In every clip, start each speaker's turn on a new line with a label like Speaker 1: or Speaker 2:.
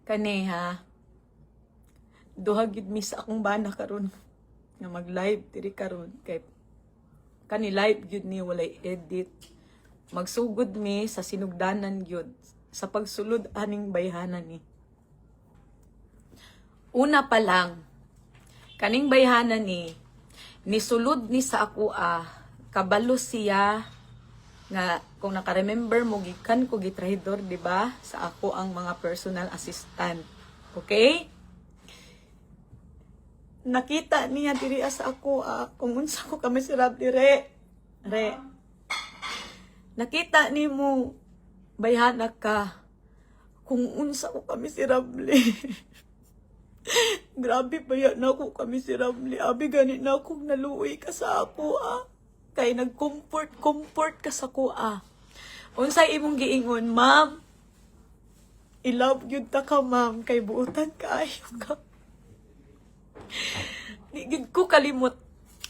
Speaker 1: Kani ha, duha gid mi sa akong bana karon nga mag-live diri karon kay kani live gyud ni walay edit. Magsugod mi sa sinugdanan gyud sa pagsulod aning bayhanan ni. Una pa lang, kaning bayhanan ni nisulod ni sa ako kabalo siya nga kung naka-remember mo gikan ko gitrahidor, di ba? Sa ako ang mga personal assistant. Okay? Nakita niya diri sa ako kung unsa ko kami sirab dire. Re. Nakita ni mo bayhana ka kung unsa ko kami sirable. Grabe baya na ako kami sirable. Abi gani na akong naluoy ka sa ako kay nag-comfort ka sa kuha. Unsay imong giingon, ma'am? I love you ta ka, ma'am. Kay buutan kaayo ka. Di gid ko kalimot.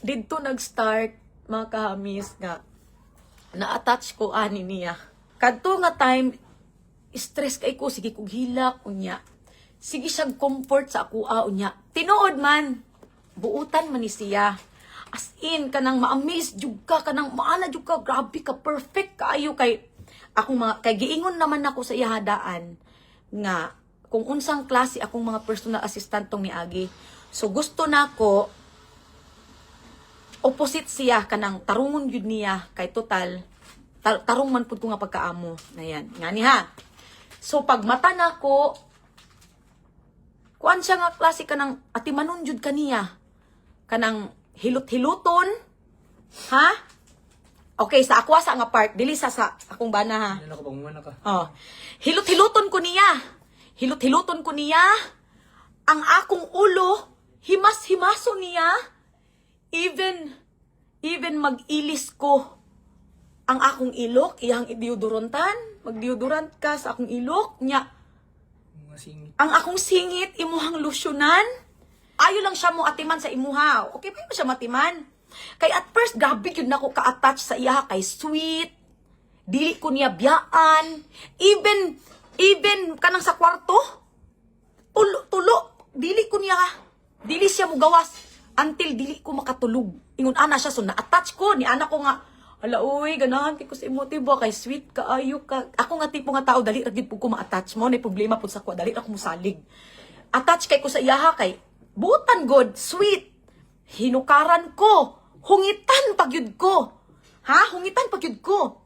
Speaker 1: Dito nag-start, mga kahamis, nga na-attach ko ani niya. Kadto nga time, stress kay ko, sige kong hilak, unya. Sige siyang comfort sa ako, unya. Tinuod man, buutan man ni siya. As in, kanang ma-amaze jud ka, kanang maana jud ka, grabe ka, perfect kaayo kay akong mga, kay giingon naman ako sa iyahadaan nga kung unsang klase akong mga personal assistant tong niagi. So gusto nako opposite siya, kanang tarungon jud niya kay total tarong man pud ko nga pagkaamo na yan. Ngani ha. So pag mata nako kuan siya nga klase kanang atimanon jud kaniya. Kanang hilot-hiluton. Ha? Okay, sa ako sa nga part, dili sa akong bana ha.
Speaker 2: Ano ka bang ka?
Speaker 1: Oh. Hilot-hiluton ko niya. Hilot-hiluton ko niya. Ang akong ulo, himas-himaso niya. Even mag-ilis ko ang akong ilok, iyang ideodorantan. Mag-deodorant ka sa akong ilok niya.
Speaker 2: Mga singit.
Speaker 1: Ang akong singit, imuhang losyunan. Ayo lang siya mo atiman sa imuha. Okay pa siya matiman. Kay at first, gabi yun ako ka-attach sa iya. Kay sweet. Dili ko niya biyaan. Even kanang sa kwarto. Tulo. Dili ko niya. Dili siya mo gawas. Until dili ko makatulog. Ingon ana siya. So na-attach ko. Ni anak ko nga. Ala, uy, ganahan ko sa imo, tiba. Kay sweet ka, ayo ka. Ako nga tipo nga tao, dali ragid po ko ma-attach mo. May problema po sa kwa. Dali ako musalig. Attach kay ko sa iya kay butan god, sweet. Hinukaran ko. Hungitan pagyud ko. Ha? Hungitan pagyud ko.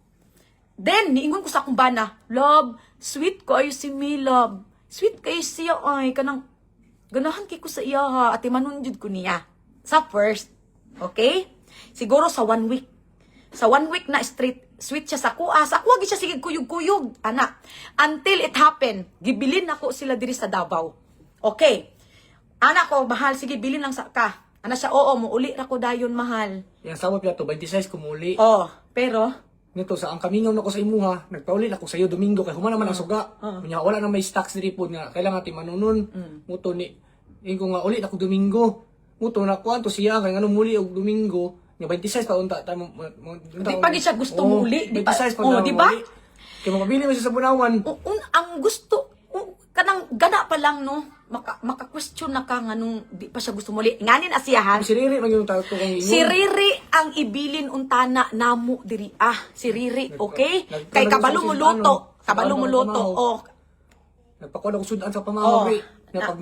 Speaker 1: Then, niingon ko sa akong bana, love, sweet ko ayo si me, love. Sweet kayo siya, ay, kanang, ganahan kay ko sa iya ha, at imanunjud ko niya. Sa first. Okay? Siguro sa 1 week. Sa 1 week na straight, sweet siya sa kuha. Sa kuha, siya sige kuyog-kuyog, anak. Until it happened, gibilin ako sila diri sa Davao. Okay. Anak ko, mahal, sige, bilin lang sa ka. Ana siya, oo, muuli ra ko dayon, mahal.
Speaker 2: Yang sama pala to, 26 kumuli.
Speaker 1: Oh, pero,
Speaker 2: Nito sa ang kamingaw nako sa imuha, nagpauli ako sa iyo Domingo kay human naman ang suga. Kunya wala na may stocks diri pod nga kailangan ti manunon. Muto ni ingo nga uli ako Domingo. Muto na kuanto siya kay ngano muli og Domingo nga 26 pa unta ta mo.
Speaker 1: di pa gid siya gusto muli, di ba?
Speaker 2: 26 pa
Speaker 1: Oh, di ba?
Speaker 2: Kay mabili mo siya sa Bunawan.
Speaker 1: Ang gusto, kanang gana pa lang, no? Maka-question na ka nga nung di pa siya gusto muli. Nganin asiyahan.
Speaker 2: Si Riri man yung tao ko kay
Speaker 1: Si Riri ang ibilin untana namo diri. Si Riri, okay? Kay kabalo mo luto. Kabalo mo luto. Oh.
Speaker 2: Nagpakuha ko sudan sa
Speaker 1: Oh.
Speaker 2: pamahog.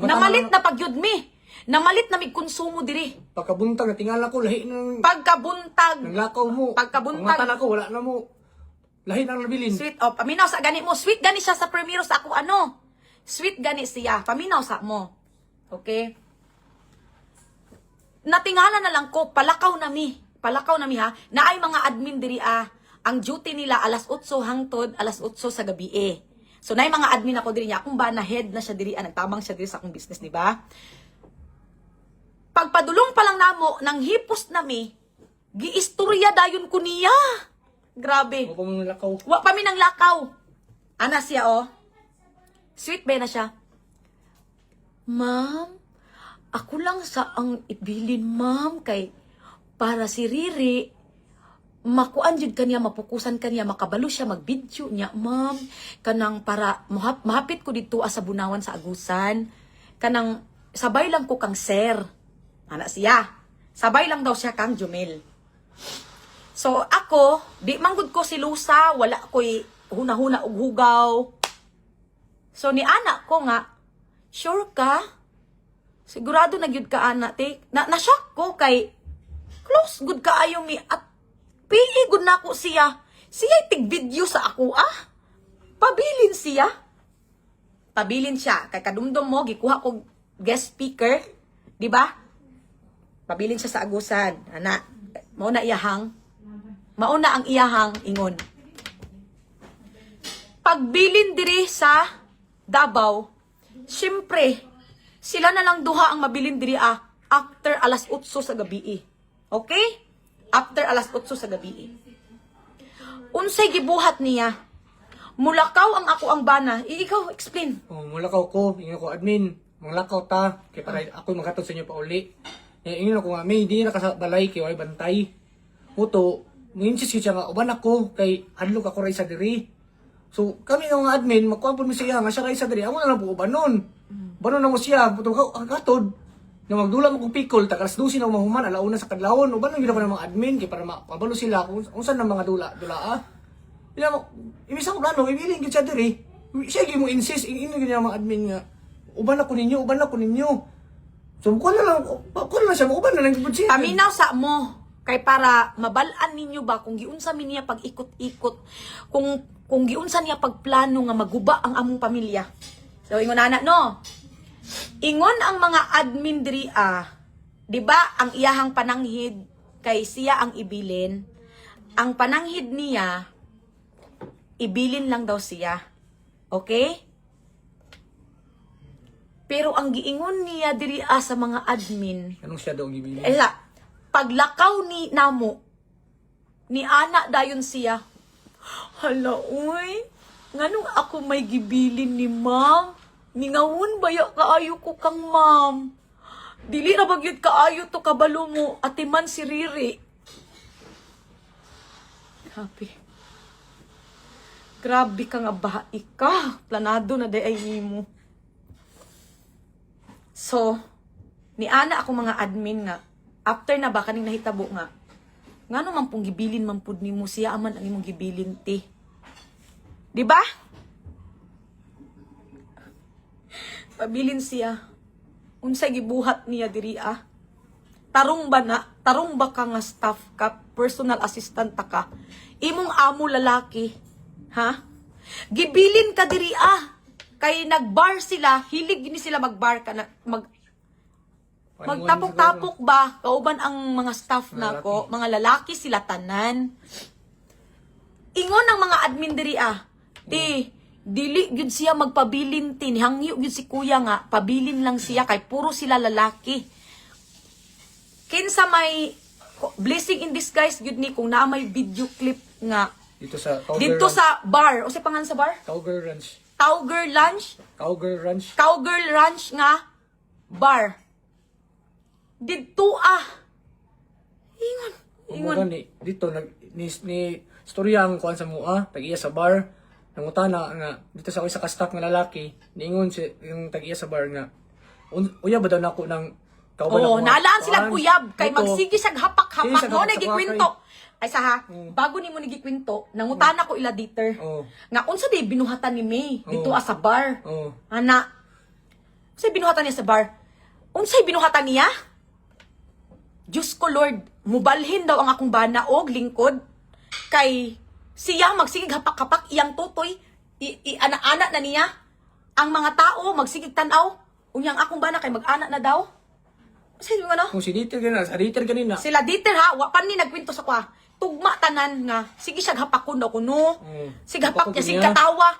Speaker 1: Namalit na pagyud mi. Namalit na mig konsumo diri.
Speaker 2: Pagkabuntag na tingala ko lahi ng
Speaker 1: Pagkabuntag.
Speaker 2: naglakaw mo.
Speaker 1: Pagkabuntag.
Speaker 2: Ang mata na ko wala na mo. Lahi nang nabilin.
Speaker 1: Sweet, oh, paminaw sa gani mo. Sweet gani siya sa primero sa ako, ano? Sweet gani siya. Paminaw sa mo. Okay? Natingala na lang ko, palakaw na mi. Palakaw na mi ha. Naay mga admin diri ang duty nila alas 8 hangtod, alas 8 sa gabi So, naay mga admin ako diri niya. Akong ba na head na siya diri, nagtabang siya diri sa akong business, di ba? Pagpadulong pa lang namo, nang hipos na mi, giistorya dayon ko niya. Grabe.
Speaker 2: O pa mo nalakaw.
Speaker 1: Wa pa mi nang lakaw. Ana siya, oh. Sweet ba na siya? Ma'am, ako lang sa ang ibilin, ma'am, kay para si Riri makuan jud kaniya, mapukusan kaniya, makabalo siya mag-video niya, ma'am, kanang para mahapit ko dito sa Bunawan sa Agusan, kanang sabay lang ko kang sir. Ana siya. Sabay lang daw siya kang Jumel. So ako, di manggod ko si Lusa, wala ko'y huna-huna og hugaw. So ni anak ko nga, sure ka? Sigurado na gyud ka ana te. Na-shock ko kay close good kaayo mi at PE good na ako siya. Siya tig video sa ako Pabilin siya. Pabilin siya kay kadumdum mo gikuha ko guest speaker, di ba? Pabilin siya sa Agusan. Ana, mao na iyahang. Mauna ang iyahang ingon. Pagbilin diri sa Davao, syempre, sila na lang duha ang mabilin diri after alas 8 sa gabi. Okay? After alas 8 sa gabi. Unsay gibuhat niya? Mulakaw ang ako ang bana. Ikaw, explain.
Speaker 2: Oh, mulakaw ko, ingin ko admin. Mulakaw ta, kay para ako makatod sa inyo pa uli. Ingin ko nga, may di nakabalay kay way bantay. Muto, minsis siya nga, uban ako, kay hadlok ako rin sa diri. So, kami nga mga admin, magkuhampon mo siya, nga siya rin sa diri. Ako na lang po ubanon. Banon na mo siya, puto ang katod. Na magdula mo kong pikol, takalas dusin na mahuman, alauna sa kadlawon. Ubanon gina ko ng mga admin, kay para mapabalo sila kung saan ng mga dula Ila mo, ibig ko plano, ibilin ko siya diri. Siya mo insist, ino gina mga admin nga. Uban ako ninyo. So, kuha na lang siya, uban na lang gibud siya.
Speaker 1: Paminaw sa mo. Kay para mabalaan ninyo ba kung giunsa mi niya pag ikot-ikot. Kung giunsa niya pagplano nga maguba ang among pamilya. So, ingon anak no. Ingon ang mga admin diri di ba ang iyahang pananghid kay siya ang ibilin. Ang pananghid niya ibilin lang daw siya. Okay? Pero ang giingon niya diri sa mga admin,
Speaker 2: Anong siya daw gibilin?
Speaker 1: paglakaw ni namo, ni anak dayon siya. Hala, uy, nganong ako may gibilin ni ma'am? Ningawon baya kaayo ko kang ma'am. Dili na bagyod kaayo to kabalo mo, ate man si Riri. Grabe ka nga bahay ka. Planado na day ay nimo. So, ni ana ako mga admin nga, after na ba kaning nahitabo nga, ngano man pong gibilin man pud nimo siya aman ang imong gibilin ti. Di ba? Pabilin siya. Unsay gibuhat niya diri Tarong ba ka nga staff ka, personal assistant ta ka. Imong amo lalaki, ha? Gibilin ka diri kay nagbar sila, hilig gini sila magbar ka na magtapok-tapok ba? Kauban ang mga staff nako, mga lalaki sila tanan. Ingon ang mga admin diri dili gyud siya magpabilin tin, hangyo gyud si kuya nga, pabilin lang siya kay puro sila lalaki. Kinsa may blessing in disguise gyud ni kung naa may video clip nga
Speaker 2: Dito sa
Speaker 1: bar, o sa pangalan sa bar?
Speaker 2: Cowgirl Ranch.
Speaker 1: Cowgirl Ranch nga bar. Dito Ingon.
Speaker 2: Dito ni storya ang kuan sa mua, tag-iya sa bar. Nangutana nga dito sa isa ka staff nga lalaki, niingon si yung tag-iya sa bar nga uya ba daw nako ng kauban ako.
Speaker 1: Naalaan sila kuyab kay
Speaker 2: Dito.
Speaker 1: magsigi sag hapak-hapak mo na gikwento. Ay bago nimo ni gikwento, nangutana ko ila diter. Nga unsa di binuhatan ni May dito sa bar? Ana. Unsay binuhatan niya sa bar? Unsay binuhatan niya? Diyos ko Lord, mubalhin daw ang akong bana og lingkod kay siya magsigig hapak-hapak iyang tutoy, ana-ana na niya. Ang mga tao magsigig tanaw, unyang akong bana kay mag-ana na daw. Say mo ano?
Speaker 2: Kung si Dieter kanina.
Speaker 1: Sila Dieter wa pa ni nagkwento sa kwa. Tugma tanan nga sige siya hapakon daw kuno. Sige hapak niya sige katawa.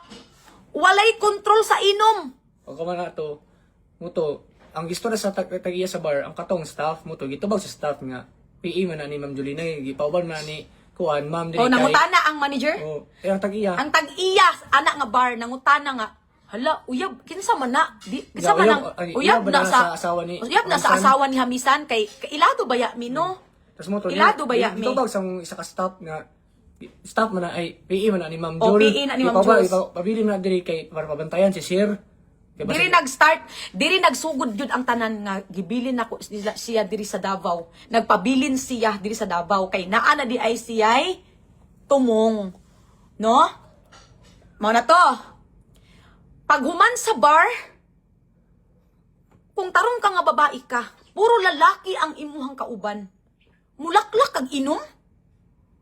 Speaker 1: Walay kontrol sa inom.
Speaker 2: Pagka man na to, muto, ang gusto na sa tag-iya sa bar, ang katong staff mo to, gitubag sa staff nga, PE man na ni Ma'am Julie, gipauban man ni Kuan, Ma'am Dili.
Speaker 1: Nangutana ang manager?
Speaker 2: Ang tag-iya.
Speaker 1: Ang tag-iya, anak nga bar, nangutana nga, hala, uyab, kinsa man na? Kinsa man ang, uyab na sa asawa ni Hamisan, kay ilado baya mi, no?
Speaker 2: Tas mo to
Speaker 1: Ilado ba ya, mi?
Speaker 2: Ito bag sang isa ka staff man na ay PE man na ni Ma'am
Speaker 1: O,
Speaker 2: Jol.
Speaker 1: PE na ni Ma'am Jules.
Speaker 2: Pabili man na diri kay para pabantayan si Sir. Kay
Speaker 1: Diri nagsugod jud ang tanan nga gibilin ako siya diri sa Davao. Nagpabilin siya diri sa Davao kay naa na di ay siya'y tumong. No? Mao na to. Pag human sa bar, kung tarong ka nga babae ka, puro lalaki ang imuhang kauban. Mulaklak kag inom?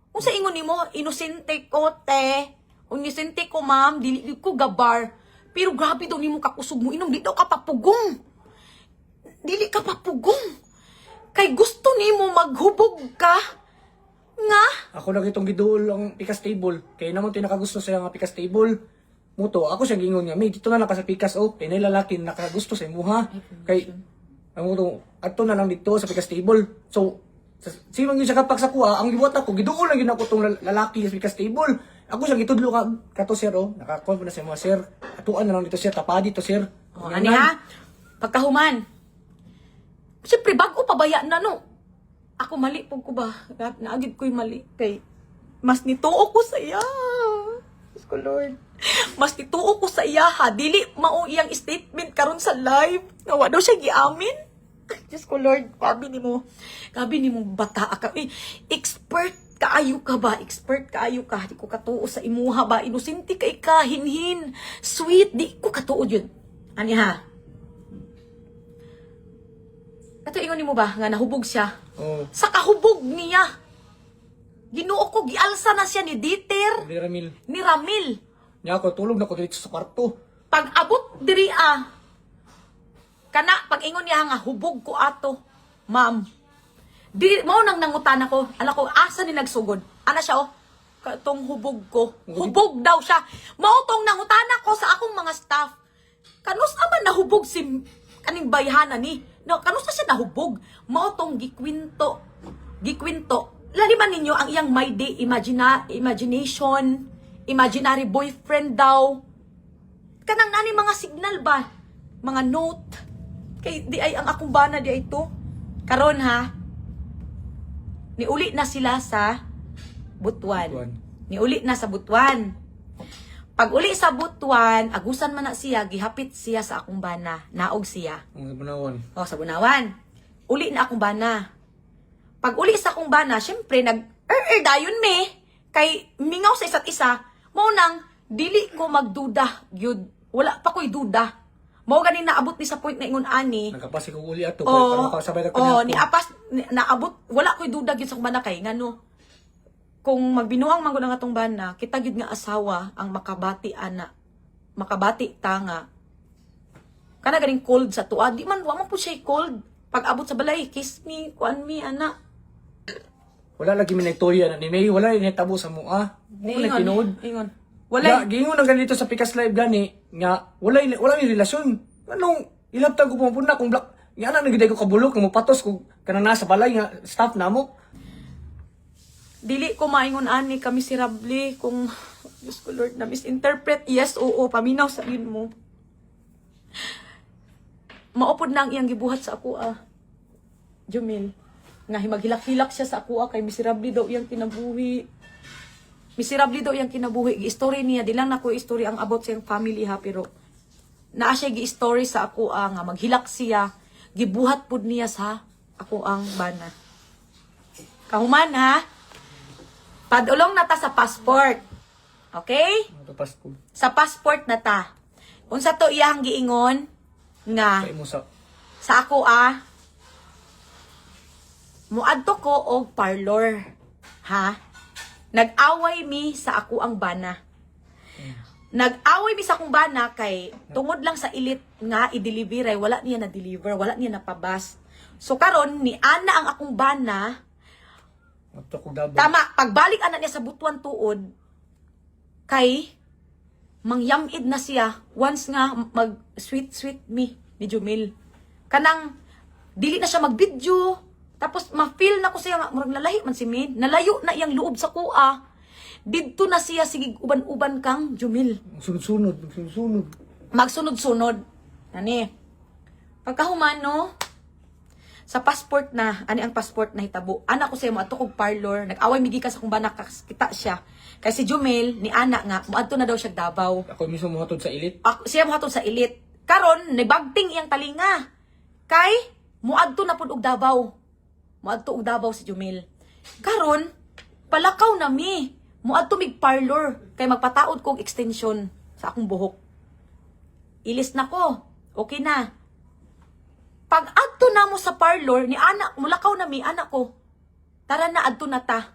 Speaker 1: Kung sa ingon nimo, inosente ko te, inosente ko ma'am, dili ko gabar. Pero grabe daw nimo kakusog mo inom, di daw ka papugong. Dili ka papugong. Kay gusto nimo maghubog ka. Nga?
Speaker 2: ako lang itong giduol ang pikas table. Kay namon tinakagusto sa nga pikas table. Muto, ako siya gingon nga, may dito na lang ka sa pikas kay nay lalaki nakagusto sa imuha. Kay ang muto, adto na lang dito sa pikas table. So simang yun siya kapak sa kuha, ang gibuhat ako, giduol lang yun ako tong lalaki sa pikas table. Ako siya gitudlo kato sir naka-call po na sa mga sir. Atuan na lang dito sir, tapadi to sir.
Speaker 1: O, ani ha? Pagkahuman. Siyempre, bago pabaya na, no? Ako mali po ko ba? Naagid ko'y mali. Kay, mas nituo ko sa iya. Diyos ko, Lord. Mas nituo ko sa iya, ha? Dili mao iyang statement karon sa live. Nawa daw siya giamin. Diyos ko, Lord. Gabi ni mo bata ka. Expert kaayo ka ba? Expert kaayo ka. Di ko katuo sa imuha ba? Inosente kay ka, hinhin. Sweet. Di ko katuo yun. Ani ha? Kato ingon ni mo ba nga nahubog siya?
Speaker 2: Oh,
Speaker 1: Sa kahubog niya. Ginuo ko, gialsa na siya ni Dieter,
Speaker 2: di Ramil.
Speaker 1: ni Ramil.
Speaker 2: Nya ako tulog na ko dito sa kwarto.
Speaker 1: Pag abot diri kana pag ingon niya nga hubog ko ato, ma'am. Di mao nang nangutan ako. Ala ko asa ni nagsugod. Ana siya katong hubog ko. Hubog daw siya. Mao tong nangutan ako sa akong mga staff. Kanus man nahubog si kaning bayhana ni. No, kanus siya nahubog. Mao tong gikwinto. Lali man ninyo ang iyang my day imagination, imaginary boyfriend daw. Kanang nani mga signal ba? Mga note. Kay di ay ang akong bana di ay to. Karon ha. Niuli na sila sa Butuan. Niuli na sa Butuan. Pag uli sa Butuan, agusan man na siya, gihapit siya sa akong bana. Naog siya.
Speaker 2: Ang bunawon.
Speaker 1: O, sa Bunawan. Uli na akong bana. Pag uli sa akong bana, syempre, dayon me. Kay mingaw sa isa't isa, mo nang, dili ko magduda, gyud. Wala pa ko'y duda. Mao ganin naabot ni sa point na ingon ani.
Speaker 2: Nagkapasi ko uli ato.
Speaker 1: Oh,
Speaker 2: Para kasabay na
Speaker 1: oh, ni apas naabot wala ko'y duda gyud sa akong bana kay ngano. Kung magbinuang man gud ang atong bana, kita gyud nga asawa ang makabati ana. Makabati tanga. Kana ganing cold sa tuwa, di man wa man po siya cold. Pag abot sa balay, kiss me, kuan me ana.
Speaker 2: Wala lagi minaytoya na ni May. Wala rin tabo sa mua. Wala tinood.
Speaker 1: Ingon.
Speaker 2: Wala.
Speaker 1: Wala.
Speaker 2: Gingon ang ganito sa Pikas Live gani. Nga, wala yung relasyon. Anong, ilabtag ko pumapuna kung black. Nga na, nagiday ko kabulok. Nang mapatos ko kanang nasa balay nga staff na mo.
Speaker 1: Dili ko maingon ani kami miserable kung Diyos ko Lord na misinterpret. Yes, oo, paminaw sa yun mo. Maupod na ang iyang gibuhat sa ako Jumil. Nga himaghilak-hilak siya sa ako kay miserable daw iyang kinabuhi. Miserable daw iyang kinabuhi. Gi-story niya, di lang na ko i-story ang about sa iyang family ha, pero naa siya gi-story sa ako nga maghilak siya. Gibuhat pud niya sa ako ang bana. Kahuman ha? Padulong na ta sa passport. Okay?
Speaker 2: Matapas ko.
Speaker 1: Sa passport na ta. Unsa to iyang giingon nga
Speaker 2: Kaya mo sa...
Speaker 1: sa ako muadto ko og parlor. Ha? Nag-away mi sa ako ang bana. Nag-away mi sa akong bana kay tungod lang sa ilit nga i-deliver ay wala niya na-deliver, wala niya napabas. So karon ni ana ang akong bana.
Speaker 2: Mato ko double.
Speaker 1: Tama, pagbalik anak niya sa Butuan tuod, kay mangyamid na siya once nga mag sweet me ni Jumil. Kanang dili na siya mag-video, tapos ma-feel na ko siya nga murag nalahi man si Min, nalayo na iyang loob sa kuha. Didto na siya sige uban-uban kang Jumil.
Speaker 2: Sunod.
Speaker 1: Magsunod-sunod. Ani. Pagkahuman no, Sa passport na, ani ang passport na hitabo. Anak ko siya mo ato kog parlor, nag-away migi ka sa kung bana kita siya. Kay si Jumel ni ana nga moadto na daw siya Davao.
Speaker 2: Ako mismo mohatod sa ilit.
Speaker 1: Ako siya mohatod sa ilit. Karon nibagting iyang talinga. Kay moadto na pud og Davao. Moadto og Davao si Jumel. Karon palakaw na mi. Moadto mig parlor kay magpataod kog extension sa akong buhok. Ilis na ko. Okay na. Pag adto na mo sa parlor ni anak, mulakaw na mi anak ko. Tara na adto na ta.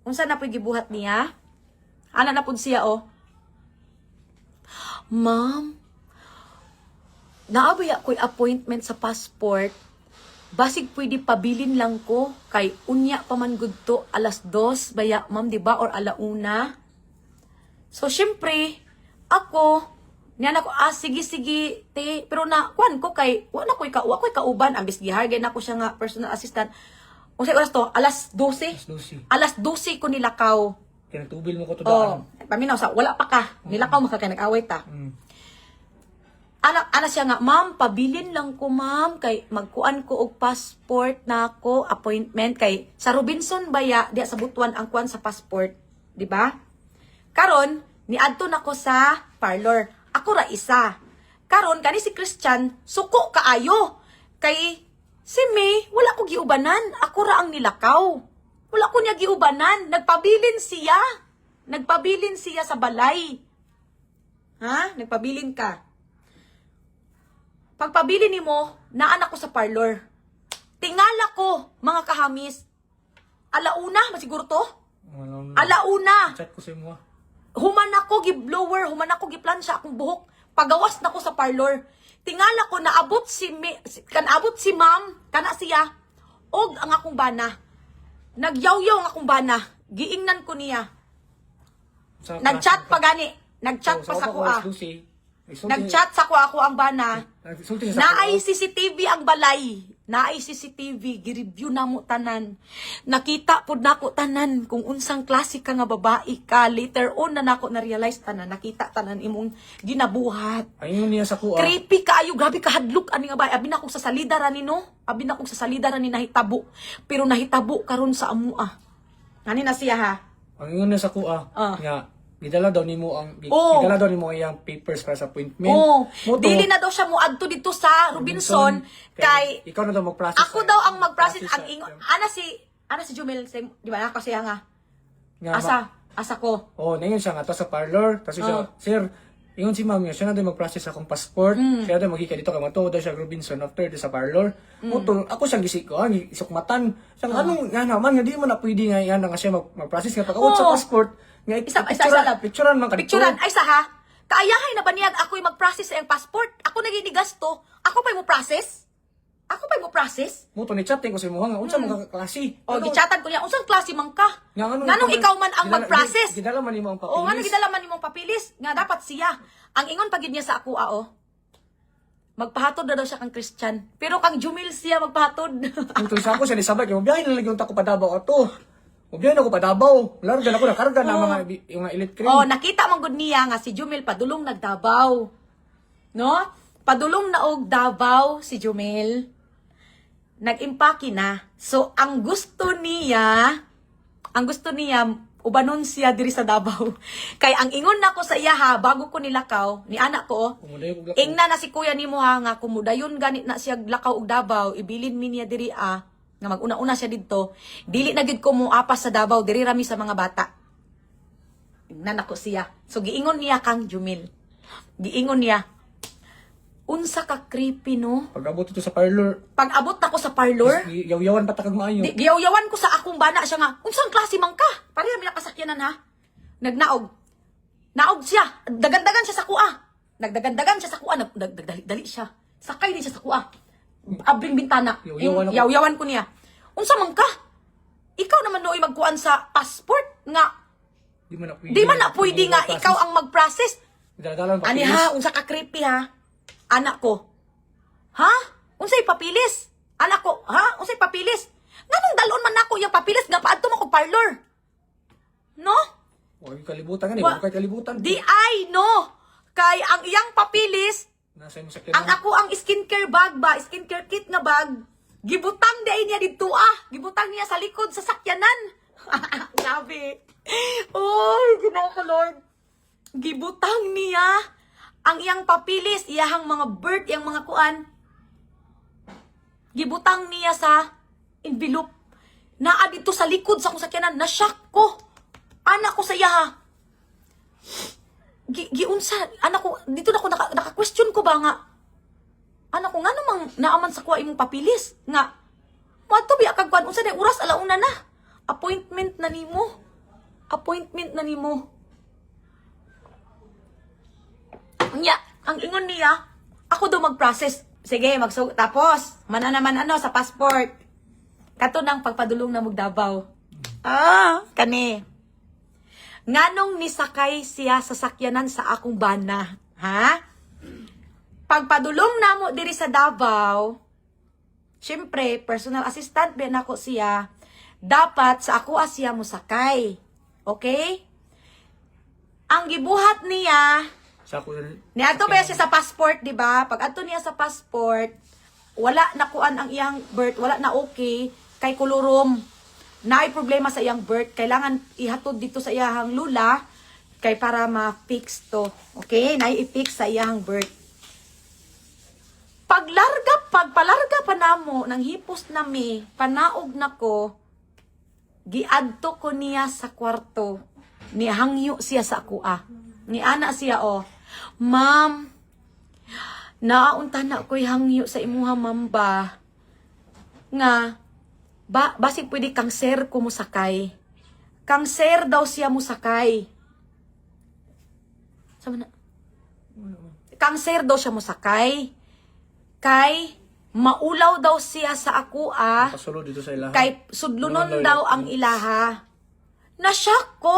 Speaker 1: Unsa na po'y gibuhat niya? Ana na pud siya oh. Ma'am, naabaya ko'y appointment sa passport. Basig pwede pabilin lang ko kay unya pa man gud to alas 2 baya ma'am di ba or alauna. So syempre ako niya na ko sige te pero na kuan ko kay wa ko'y kauban ambis gihargay na ko siya nga personal assistant. Unsay oras to? Alas 12. Alas 12 ko nilakaw.
Speaker 2: Kaya nagtubil mo ko to
Speaker 1: Oh,
Speaker 2: daan.
Speaker 1: paminaw sa wala pa ka. Nilakaw mo ka kay nag-away ta. Ana siya nga, ma'am, pabilin lang ko, ma'am, kay magkuan ko og passport na ako, appointment kay sa Robinson baya, di sa Butuan ang kuan sa passport, di ba? Karon, niadto na ko sa parlor. Ako ra isa. Karon kani si Christian, suko kaayo. Kay si May, wala ko giubanan. Ako ra ang nilakaw. Wala ko niya giubanan. Nagpabilin siya. Nagpabilin siya sa balay. Ha? Nagpabilin ka. Pagpabili nimo, naanak ko sa parlor. Tingala ko, mga kahamis. Alauna, masiguro to? Alauna.
Speaker 2: Chat ko sa imo.
Speaker 1: Human ako gi-blower, human ako gi-plansya akong buhok. Pagawas na ko sa parlor. Tingala ko naabot kanabot si ma'am, kana siya. Og ang akong bana. Nagyawyaw ang akong bana. Giingnan ko niya. Nag-chat pa gani. Nag-chat pa sa kuha. Nag-chat sa kuha ako ang bana. Naay CCTV ang balay. Naay CCTV. Gi-review na mo tanan. Nakita po na ko tanan kung unsang klase ka nga babae ka. Later on na nako na-realize tanan. Nakita tanan imong ginabuhat.
Speaker 2: Ayun niya sa kuha.
Speaker 1: Creepy kaayo. Grabe ka hadlok. Ani nga ba? Abi na kong sa salida rani no? Abi na kong sa salida rani nahitabo. Pero nahitabo karon sa amua. Ani na siya ha?
Speaker 2: Ang yun na sa kuha. Nga, gidala daw nimo ang
Speaker 1: Oh.
Speaker 2: gidala daw nimo iyang papers para sa appointment.
Speaker 1: Oh,
Speaker 2: Moto,
Speaker 1: dili na daw siya muadto dito sa Robinson kay
Speaker 2: ikaw na daw mag-process.
Speaker 1: ako daw ang mag-process ang ingon. Ana si Jumel, di ba ako siya nga. Asa ko.
Speaker 2: Oh, nangyun siya nga to sa parlor. Tapos siya, sir, ingon si ma'am niya, siya na daw mag-process akong passport. Siya daw maghika dito kay matuod daw siya Robinson after sa parlor. Moto, ako siyang isukmatan. Siya anong nga naman, nga di mo na pwede nga yan nga siya mag-process nga pag sa passport. Nga picturean man kadito.
Speaker 1: Picturean ay saha. Kaayahay na ba niya ako'y mag-process sa iyang passport? Ako naging gasto. Ako pa'y mo process?
Speaker 2: Moto ni chatting ko sa imo nga unsa man ka klase.
Speaker 1: O gichatan ko niya, unsang klase man ka?
Speaker 2: Nga,
Speaker 1: Nganong ikaw man ang mag-process?
Speaker 2: Gidala man nimo ang papilis.
Speaker 1: O nga gidala man nimong papilis nga dapat siya. Ang ingon pagid niya sa ako magpahatod na daw siya kang Christian. Pero kang Jumil siya magpahatod.
Speaker 2: Kung sa ako siya nisabay kay biyahe na lang yung tako padabaw ato. Biyahe na ko padabaw. Laro na ako nakarga na mga yung elite cream.
Speaker 1: Oh, nakita man gud niya nga si Jumil padulong nagdabaw. No? Padulong na og Davao si Jumil. Nag-impake na. So ang gusto niya ubanon siya diri sa Davao. Kay ang ingon nako sa iya ha, bago ko nilakaw, ni anak ko, ingna na si kuya nimo ha, nga kumudayon ganit na siya lakaw og Davao, ibilin mi niya diri nga maguna-una siya didto. Dili na gid ko mo apas sa Davao, diri rami sa mga bata. Ingna nako siya. So giingon niya kang Jumil. Giingon niya, unsa ka creepy no?
Speaker 2: Pag-abot ito sa parlor.
Speaker 1: Pag-abot na ko sa parlor,
Speaker 2: Yaw-yawan pa takag maayo.
Speaker 1: giyaw-yawan ko sa akong bana siya nga, unsang klase man ka? Pareha mi nakasakyanan ha. Nagnaog. Naog siya. Dagandagan siya sa kuha. Nagdagandagan siya sa kuha. Nagdali siya. Sakay din siya sa kuha. Abring bintana. Yaw-yawan ko niya. Unsa man ka? Ikaw naman nooy magkuan sa passport nga. Di man na pwede nga ikaw ang mag-process. Ani ha, unsa ka creepy ha? Anak ko. Ha? Unsay papilis? Anak ko. Ha? Unsay papilis? Nganong dalon man nako yung papilis nga paadto mo ko parlor? No?
Speaker 2: Huwag kalibutan nga, huwag kalibutan.
Speaker 1: Di ay, no. Kay ang iyang papilis,
Speaker 2: nasa
Speaker 1: ang ako ang skincare bag ba, skincare kit nga bag, Gibutang day niya dito Gibutang niya sa likod sa sakyanan. Grabe. Oy, Ginoo ko Lord. Gibutang niya ang iyang papilis, iyahang mga birth, iyang mga kuan. Gibutang niya sa envelope. Naa dito sa likod sa akong sakyanan. Na-shock ko. Anak ko sa iya ha. Giunsa, anak ko, dito na ko naka-question ko ba nga. Anak ko nga namang naaman sa kuha imong papilis nga. Mato biya kag kuan unsa day oras alauna na. Appointment na nimo. Appointment na nimo. Nya, ang ingon niya, ako daw mag-process. Sige, tapos mana naman sa passport. Kato nang pagpadulong na Davao. Kani. Nganong nisakay siya sa sakyanan sa akong bana, ha? Pagpadulong namo diri sa Davao, syempre, personal assistant ba nako siya, dapat sa ako siya musakay. Okay? Ang gibuhat niya, niadto ba siya sa passport, di ba? Pag adto niya sa passport, wala nakuan ang iyang birth, wala na okay, kay kulurom. Naay problema sa iyang birth, kailangan ihatod dito sa iyang lula, kay para ma-fix to. Okay? Naay i-fix sa iyang birth. Pagpalarga pa namo ng hipos nami, panaog nako, giadto ko niya sa kwarto. Nihangyo siya sa kuha. Ni ana siya Ma'am, naaunta na ko'y hangyo sa imuha mamba. Nga, basig pwede kang sir ko musakay. Kang sir daw siya musakay. Sama na. Kang sir daw siya musakay. Kay maulaw daw siya sa ako
Speaker 2: Pasulod dito sa ilaha.
Speaker 1: Kay sudlunon daw ang ilaha. Na-shock ko.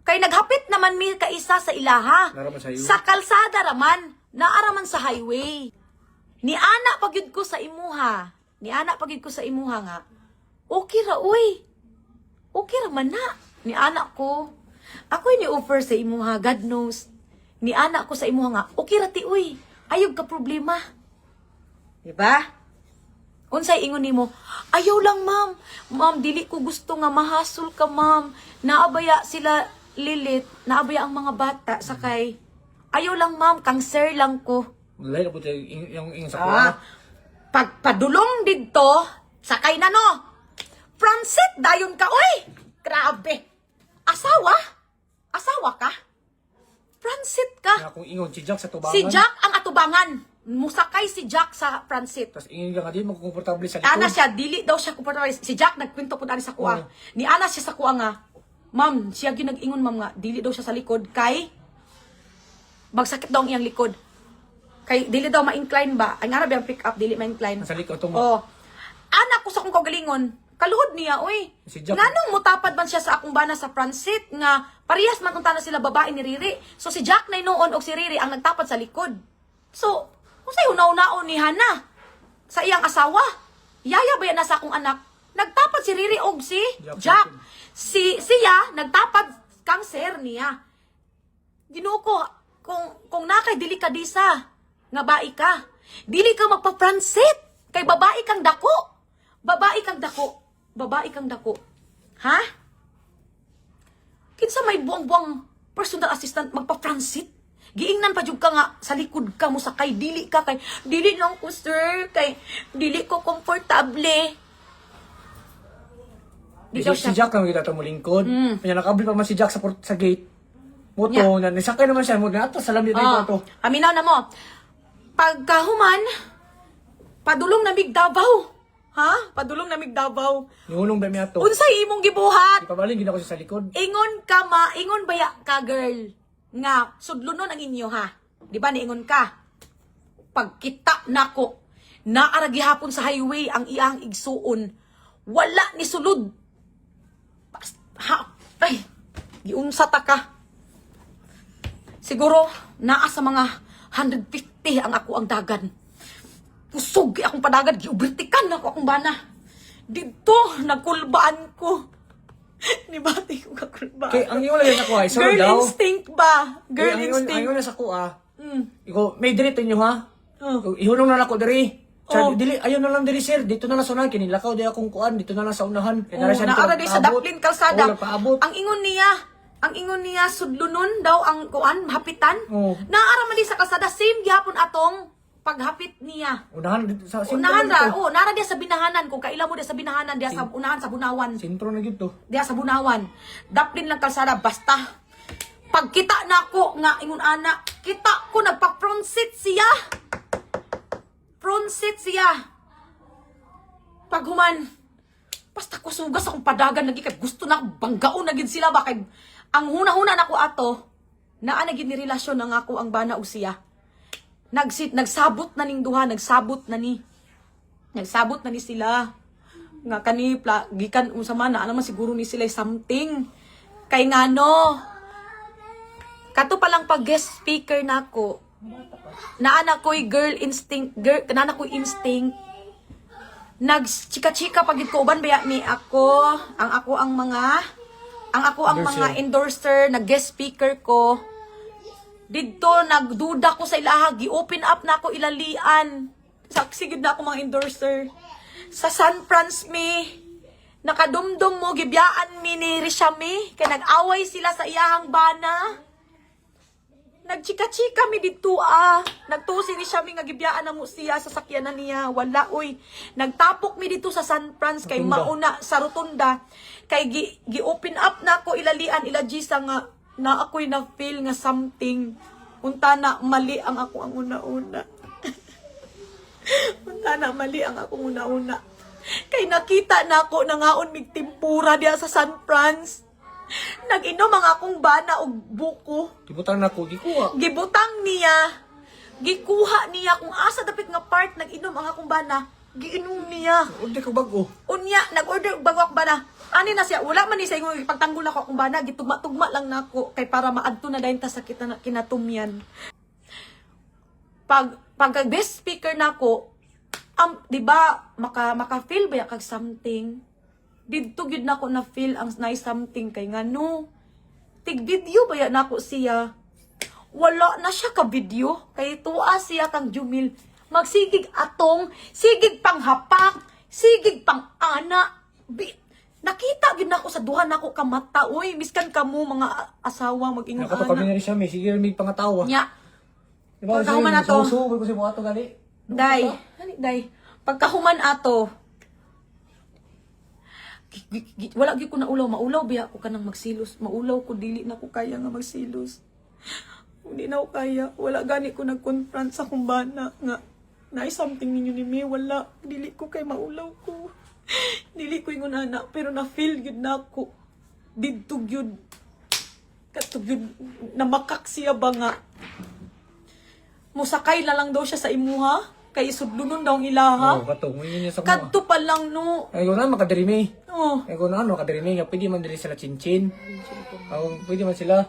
Speaker 1: Kay naghapit naman mi kaisa sa ilaha. Sa kalsada raman, naaraman sa highway. Ni ana pagyud ko sa imuha. Nga. Okay ra uy. Okay ra man na. Ni ana ko. Ako ni offer sa imuha, God knows. Ni ana ko sa imuha nga. Okay ra ti uy. Ayog ka problema. Diba? Unsay ingon nimo? Ayaw lang, ma'am. Ma'am, dili ko gusto nga mahasol ka, ma'am. Naabaya sila Lilit, naabaya ang mga bata sakay. Ayaw lang, ma'am, kang sir lang ko.
Speaker 2: Lain na po yung sa kuha.
Speaker 1: Pagpadulong dito, sakay na no. Francis, dayon ka, oy! Grabe. Asawa ka? Francis ka?
Speaker 2: Kung ingon si Jack sa tubangan.
Speaker 1: Si Jack ang atubangan. Musakay si Jack sa Francis.
Speaker 2: Tapos ingin ka nga di magkukomportable sa likod.
Speaker 1: Ana siya, dili daw siya komportable. Si Jack nagkwento po dali sa kuha. Ni ana siya sa kuha nga. Ma'am, siya ginag-ingon ma'am nga, dili daw siya sa likod kay magsakit daw ang iyang likod. Kay dili daw ma-incline ba? Ang Arab yung pick up dili ma-incline.
Speaker 2: Sa likod to mo.
Speaker 1: Anak ko sa akong kagalingon, kaluhod niya oy.
Speaker 2: Si Jack.
Speaker 1: Nganong mutapad man siya sa akong bana sa Francis nga parehas man unta na sila babae ni Riri. So si Jack na noon og si Riri ang nagtapad sa likod. So, unsay unaw-unaon ni Hana sa iyang asawa? Yaya ba yan na sa akong anak? Nagtapad si Riri og si Jack. Siya nagtapad kang sir niya. Ginoo ko, kung nakay dili ka disa, nga bae ka. Dili ka magpa-Francis kay babae kang dako. Babae kang dako. Ha? Kinsa may buang-buang personal assistant magpa-Francis? Giingnan pa jud ka nga sa likod ka mo sakay, dili lang ko sir, kay dili ko komportable.
Speaker 2: Si Jack lang kita mo lingkod. Kanya nakabli pa man si Jack sa gate. Moto, na nisakay naman siya. Ato, salam dito yung moto.
Speaker 1: Aminaw na mo. Pagkahuman, padulong na Davao. Ha? Padulong na Davao.
Speaker 2: Nihulong ba mi ato?
Speaker 1: Unsay imong gibuhat?
Speaker 2: Ipabaling, gina ko siya sa likod.
Speaker 1: Ingon baya ka girl. Nga, sudlunon ang inyo ha. Di ba niingon ka? Pagkita nako, naara gihapon sa highway ang iyang igsuon. Wala ni sulod. Ay, giunsa ta ka. Siguro, naa sa mga 150 ang ako ang dagan. Pusog akong padagan, giubertikan ako akong bana. Dito, nagkulbaan ko. Ni bati ko kakulbaan.
Speaker 2: Kay, ang iyon lang ako ay,
Speaker 1: Girl instinct ba? Girl instinct.
Speaker 2: Ang iyon sa kuha. Ikaw, may dirito nyo ha? Ihulong na ako dari. Sa
Speaker 1: Oh.
Speaker 2: dili ayon na lang diri sir, dito na lang sa unahan kinilakaw di akong kuan, dito na lang sa unahan. Kaya
Speaker 1: Oo,
Speaker 2: nara siya dito
Speaker 1: naara di sa
Speaker 2: paabot.
Speaker 1: Daplin kalsada.
Speaker 2: Oo, paabot.
Speaker 1: Ang ingon niya sudlunon daw ang kuan hapitan.
Speaker 2: Oo.
Speaker 1: Naara man di sa kalsada same gyapon atong paghapit niya.
Speaker 2: Unahan dito sa sentro
Speaker 1: Unahan
Speaker 2: na
Speaker 1: ra,
Speaker 2: dito.
Speaker 1: nara dia sa binahanan kung kaila mo dia sa binahanan dia sa unahan sa Bunawan.
Speaker 2: Sentro na gito.
Speaker 1: Dia sa Bunawan. Daplin lang kalsada basta. Pagkita nako nga ingon ana, kita ko nagpa-front seat siya. Front seat siya. Paghuman, basta ko sugas akong padagan lagi kay gusto na akong banggaon na gid sila ba kay ang huna-huna nako ato naa na gid ni relasyon na ako ang bana ug siya. Nagsabot na ning duha, nagsabot na ni sila. Nga kani gikan unsa man na naman siguro ni sila something. Kay ngano kato pa lang pag guest speaker nako. Naana ko'y girl instinct, naana ko'y instinct. Nagchika-chika pagid ko uban baya ni ako, ang ako ang mga endorser, nag-guest speaker ko. Dito nagduda ko sa ilaha, gi-open up na ako ilalian. Sigid na ako mga endorser. Sa San Franz mi, nakadumdum mo gibiyaan mi ni Rishami, kay nag-away sila sa iyahang bana. Nagchika-chika mi dito Nagtusi ni siya mi nga gibiyaan na mo siya sa sakyanan niya. Wala oy. Nagtapok mi dito sa San Franz kay mauna sa rotunda. Kay gi-open up na ako ilalian ila Gisa nga na ako'y na feel nga something. Unta na mali ang ako ang una-una. Unta na mali ang ako una-una. Kay nakita na ako nangaon mig timpura diya sa San Franz. Nag-inom ang akong bana og buko.
Speaker 2: Gibutang na ko gikuha.
Speaker 1: Gibutang niya. Gikuha niya kung asa dapit nga part nag-inom ang akong bana. Giinom niya.
Speaker 2: Order ko bago.
Speaker 1: Unya, nag-order og bago akong bana. Ani na siya, wala man ni sa ingon pagtanggol ako akong bana, gitugma-tugma lang nako kay para maadto na dayon ta sa kinatumyan. Pag best speaker nako, di ba maka-feel ba ya kag something? Didto gyud nako na feel ang nice something kay ngano. Tig video ba ya nako siya? Wala na siya ka video kay tuwa siya kang Jumil. Magsigig atong, sigig panghapak, sigig pang ana. Nakita gyud nako sa duha nako ka mata. Uy, miskan kamo mga asawa mag-ingon
Speaker 2: Nakato kami
Speaker 1: ana.
Speaker 2: na rin siya, may sige may pangatawa.
Speaker 1: Nya.
Speaker 2: Diba,
Speaker 1: Pagkahuman na to.
Speaker 2: Susugoy ko si mga ato gali.
Speaker 1: Day, day. Pagkahuman ato. Wala gyud ko na ulaw, maulaw biya ko kanang magsilos. Maulaw ko dili na ko kaya nga magsilos. Hindi na ko kaya. Wala gani ko nag-confront sa kumbana nga naay something ninyo ni me. Wala. Dili ko kay maulaw ko. Dili ko ingon ana pero na-feel gyud na ako. Didto gyud. Katog gyud namakak siya ba nga. Musakay na lang daw siya sa imuha. Kay isudlunon daw ang ilaha.
Speaker 2: Oo, kato. Ngayon niya sa mga.
Speaker 1: Kadto pa lang no.
Speaker 2: Ay, ko na makadirimi.
Speaker 1: Oh.
Speaker 2: Ay, ko na makadirimi. Pwede man diri sila chinchin. Pwede man sila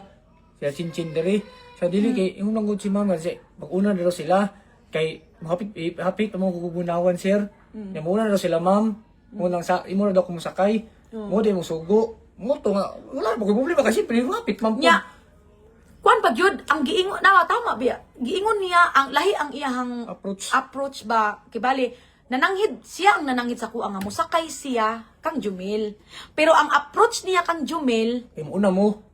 Speaker 2: chinchin diri. Sa dili kay yung nangod si mama kasi mag-una na daw sila kay hapit mo kukubunawan sir. Ya muna na daw sila ma'am. Munang sa imo na daw kumusakay. Mo di mo sugo. Mo to nga wala mo problema kasi pinihapit ma'am.
Speaker 1: Nya. Kuan pa gyud ang giingon na tama biya. Giingon niya ang lahi ang iyahang approach ba kibali nananghid siya ang nananghid sa kuha nga musakay siya kang Jumil. Pero ang approach niya kang Jumil
Speaker 2: Kay mo una mo.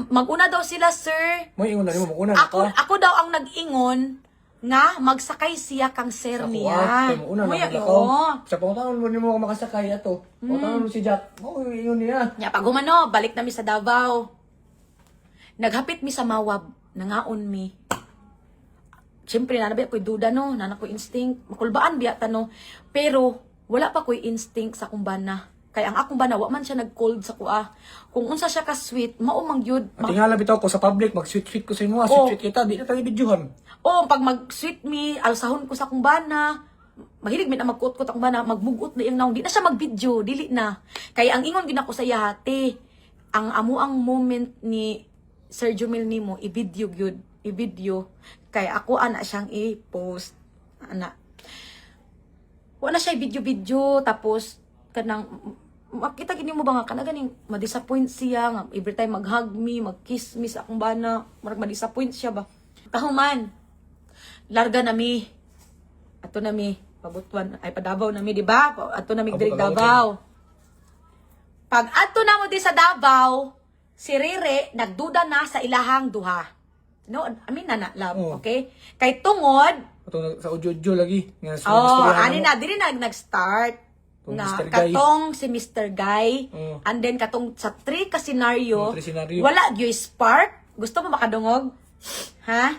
Speaker 1: maguna daw sila sir.
Speaker 2: Mo ingon na mo una na ka.
Speaker 1: Ako daw ang nag-ingon nga magsakay siya kang sir niya.
Speaker 2: Kay mo una
Speaker 1: Muya,
Speaker 2: na
Speaker 1: oo.
Speaker 2: ka. Sa pangutanon mo nimo ka makasakay ato. Pangutanon mo si Jack. Mo ingon niya.
Speaker 1: Nya pag humano, balik na mi sa Davao. Naghapit mi sa Mawab, nangaon mi. Siyempre, nanabi ako'y duda no, nana ko'y instinct, makulbaan biya no. Pero, wala pa ko'y instinct sa kumbana. Kaya ang akong bana, wa man siya nag-cold sa kuha. Kung unsa siya ka-sweet, maumang yun.
Speaker 2: Tingala bitaw ko sa public, mag-sweet-sweet ko sa imo, sweet-sweet kita, di na tayo videohan.
Speaker 1: O, pag mag-sweet mi, alsahon ko sa kumbana, mahilig mi na magkuot-kuot akong bana, magmugot na yung naong, di na siya mag-video, dili na. Kaya ang ingon gina ko sa yahati, ang amuang moment ni Sir Jumil nimo i-video gyud, i-video kay ako ana siyang i-post ana. Wala siya video-video tapos kanang makita gini mo ba nga kana ganing ma-disappoint siya nga every time mag-hug me, mag-kiss me sa akong bana, marag ma-disappoint siya ba. Kahuman. Larga na mi. Ato na mi. Pabutuan ay Padabaw na mi, di ba? Ato na mi
Speaker 2: Abo,
Speaker 1: diri
Speaker 2: Padabaw,
Speaker 1: Davao. Pag ato na mo di sa Davao, si Riri nagduda na sa ilahang duha. No, I mean na love,
Speaker 2: Oo.
Speaker 1: okay? Kay tungod,
Speaker 2: Ato sa udyo-udyo lagi. Nga sa
Speaker 1: oh,
Speaker 2: istoryahan
Speaker 1: ani
Speaker 2: mo.
Speaker 1: na diri nag-start
Speaker 2: Tong
Speaker 1: nga
Speaker 2: Mr. Guy.
Speaker 1: katong si Mr. Guy,
Speaker 2: Oo.
Speaker 1: and then katong sa 3 ka scenario,
Speaker 2: 3 scenario.
Speaker 1: wala gyud spark. Gusto mo makadungog? Ha?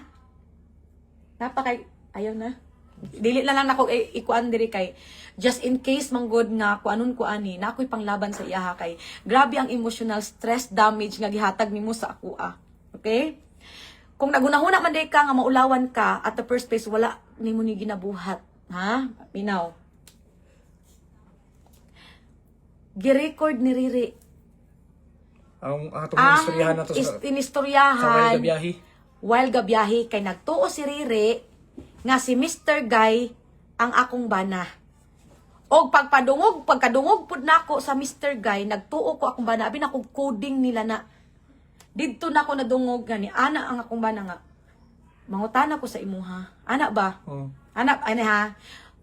Speaker 1: Napakay ayaw na. Dili na lang nako ikuan diri kay just in case manggod nga kuanon ko ani na ako'y panglaban sa iya kay grabe ang emotional stress damage nga gihatag nimo sa ako Okay? Kung nagunahuna man day ka nga maulawan ka at the first place wala nimo ni ginabuhat, ha? Minaw. Gi-record ni Riri
Speaker 2: Ang atong istoryahan na to sa Wild
Speaker 1: inistoryahan
Speaker 2: Gabiyahe.
Speaker 1: while gabiyahe kay nagtuo si Riri nga si Mr. Guy ang akong bana. Og pagkadungog pud nako sa Mr. Guy, nagtuo ko akong bana, abi na kog coding nila na. Didto na ko nadungog gani ana ang akong bana nga. Mangutana ko sa imuha. Ana ba?
Speaker 2: Oh.
Speaker 1: Ana ani ha.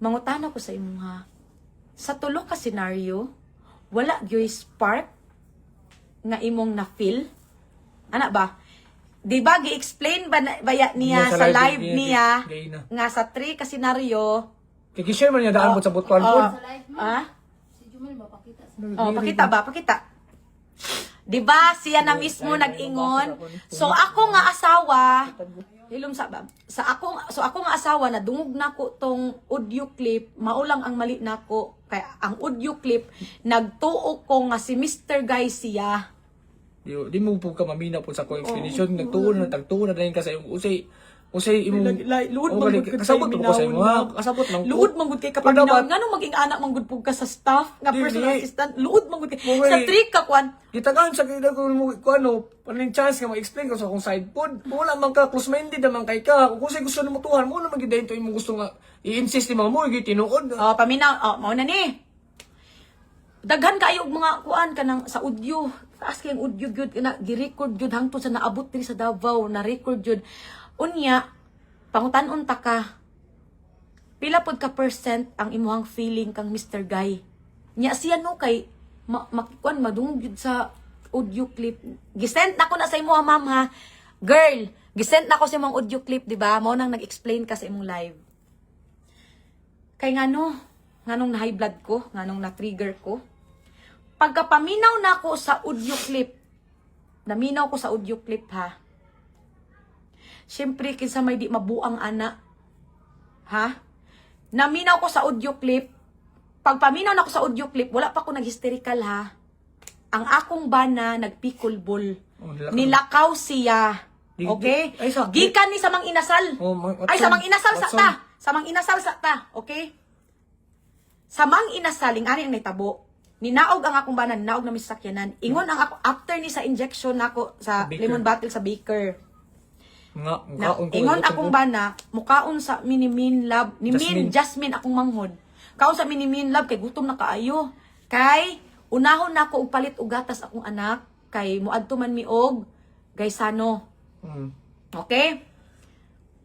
Speaker 1: Mangutana ko sa imuha. Sa tulo ka scenario, wala gyoy spark nga imong na-feel. Ana ba? Di ba gi-explain ba baya niya
Speaker 2: Niya
Speaker 1: sa live niya
Speaker 2: gay na.
Speaker 1: nga sa 3 ka scenario?
Speaker 2: Kaya share man niya daan mo sa butuan po.
Speaker 3: Si Jumel mapakita sa
Speaker 1: Oh, pakita ba? Pakita. 'Di ba siya na mismo nag-ingon? So ako nga asawa, hilom sa ba? Sa ako nga asawa na dungog nako tong audio clip, maulang ang mali nako kay ang audio clip nagtuo ko nga si Mr. Guy siya.
Speaker 2: Di mo po ka mamina po sa ko explanation. Nagtuon na dahil ka sa iyong usay imong
Speaker 1: Luod
Speaker 2: Oh,
Speaker 1: man
Speaker 2: balik.
Speaker 1: gud
Speaker 2: Kasabot mo ko sa imo, ha? Kasabot lang ko.
Speaker 1: Luod man gud kay
Speaker 2: Pero
Speaker 1: kapag
Speaker 2: dapat-
Speaker 1: nganong maging anak man gud pug ka sa staff nga
Speaker 2: Dili.
Speaker 1: personal assistant. Luod man gud kay
Speaker 2: Okay.
Speaker 1: sa trick ka kwan.
Speaker 2: Gitagaan sa kaya ko ano, paning chance nga ma-explain ko sa akong side pod. Wala man ka close-minded naman kay ka. Kung kusay gusto nimo tuhan mo naman gidayon to imong gusto nga i-insist ni mo gi tinuod.
Speaker 1: Oh, paminaw. Oh, mao na ni. Daghan kayo og mga kuan kanang sa audio. Taas kay ang audio gyud na gi-record gyud hangtod sa naabot diri sa Davao, na record gyud. Unya, pangutan-on ta ka. Pila pod ka percent ang imuhang feeling kang Mr. Guy? Nya siya no kay makikuan madungog gyud sa audio clip. Gisend nako na sa imuha ma'am ha. Girl, gisend nako sa imong audio clip, di ba? Mao nang nag-explain ka sa imong live. Kay nganong na high blood ko, nganong na-trigger ko. Pagkapaminaw na ako sa audio clip, naminaw ko sa audio clip ha. Siyempre, kinsa may di mabuang ana. Ha? Naminaw ko sa audio clip. Pagpaminaw na ako sa audio clip, wala pa ako nag-hysterical ha. Ang akong bana, nagpikulbol.
Speaker 2: Oh, nilakaw.
Speaker 1: Nilakaw siya.
Speaker 2: Di-
Speaker 1: Okay?
Speaker 2: ay, sa-
Speaker 1: Gikan ni sa mang inasal.
Speaker 2: Oh,
Speaker 1: Ay, sa mang inasal sa
Speaker 2: Watson.
Speaker 1: ta. Sa mang inasal sa ta. Okay? Sa mang inasaling, ani ang naitabo. Ninaog ang akong bana, ninaog na misakyanan. Ingon ang ako, after ni sa injection nako sa
Speaker 2: Baker.
Speaker 1: lemon bottle sa Baker.
Speaker 2: Nga,
Speaker 1: Na,
Speaker 2: kaon ko.
Speaker 1: ingon
Speaker 2: ibutan
Speaker 1: akong
Speaker 2: ko.
Speaker 1: bana, mukaon sa minimin lab, ni Min, Jasmine akong manghod. Kaon sa minimin lab, kay gutom na kaayo. Kay, unahon na ako og palit og gatas akong anak, kay muadto man mi og gaysano. Okay?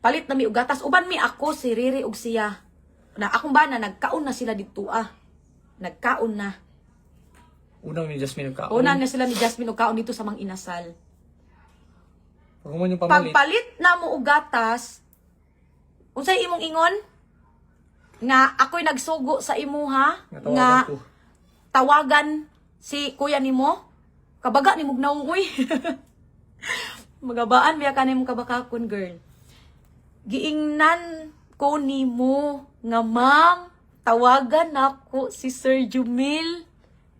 Speaker 1: Palit na mi og gatas. Uban mi ako, si Riri og siya. Na akong bana, nagkaon na sila dito Nagkaon na.
Speaker 2: Unang ni Jasmine kaon.
Speaker 1: Una na sila ni Jasmine og kaon dito sa mang inasal.
Speaker 2: Pag mo yung pamalit.
Speaker 1: Pagpalit na mo og gatas, unsay imong ingon? Nga ako'y nagsugo sa imuha
Speaker 2: Nga
Speaker 1: nga
Speaker 2: tawagan ko.
Speaker 1: tawagan si kuya nimo. Kabaga ni mong naungoy. Magabaan biya ka nimong kabakakon, girl. Giingnan ko nimo nga ma'am, tawagan ako si Sir Jumil.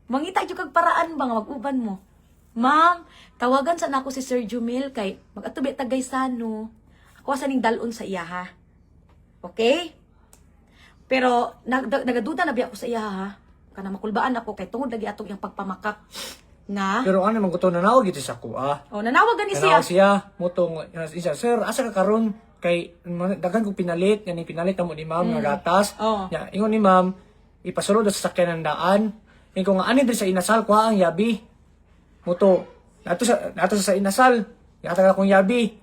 Speaker 1: Mangita jud kag paraan ba nga mag-uban mo? Ma'am, tawagan sa nako si Sir Jumil kay mag-atubi tagay sano. Ako sa ning dalon sa iya ha. Okay? Pero nagaduda na biya ako sa iya ha. Kana makulbaan ako kay tungod lagi atong yang pagpamakak nga.
Speaker 2: Pero ano man ko to nanawag ito sa ko
Speaker 1: Oh, nanawagan ni siya.
Speaker 2: Nanawag siya, mutong, isa, sir, asa ka karon kay dagan ko pinalit, yan pinalit na mo ni ma'am nga gatas.
Speaker 1: Oh.
Speaker 2: Ya, ingon ni ma'am, ipasulod sa sakyan ng daan. Yung ko nga ani din sa inasal ko ang yabi. Muto, nato sa inasal, yata akong yabi.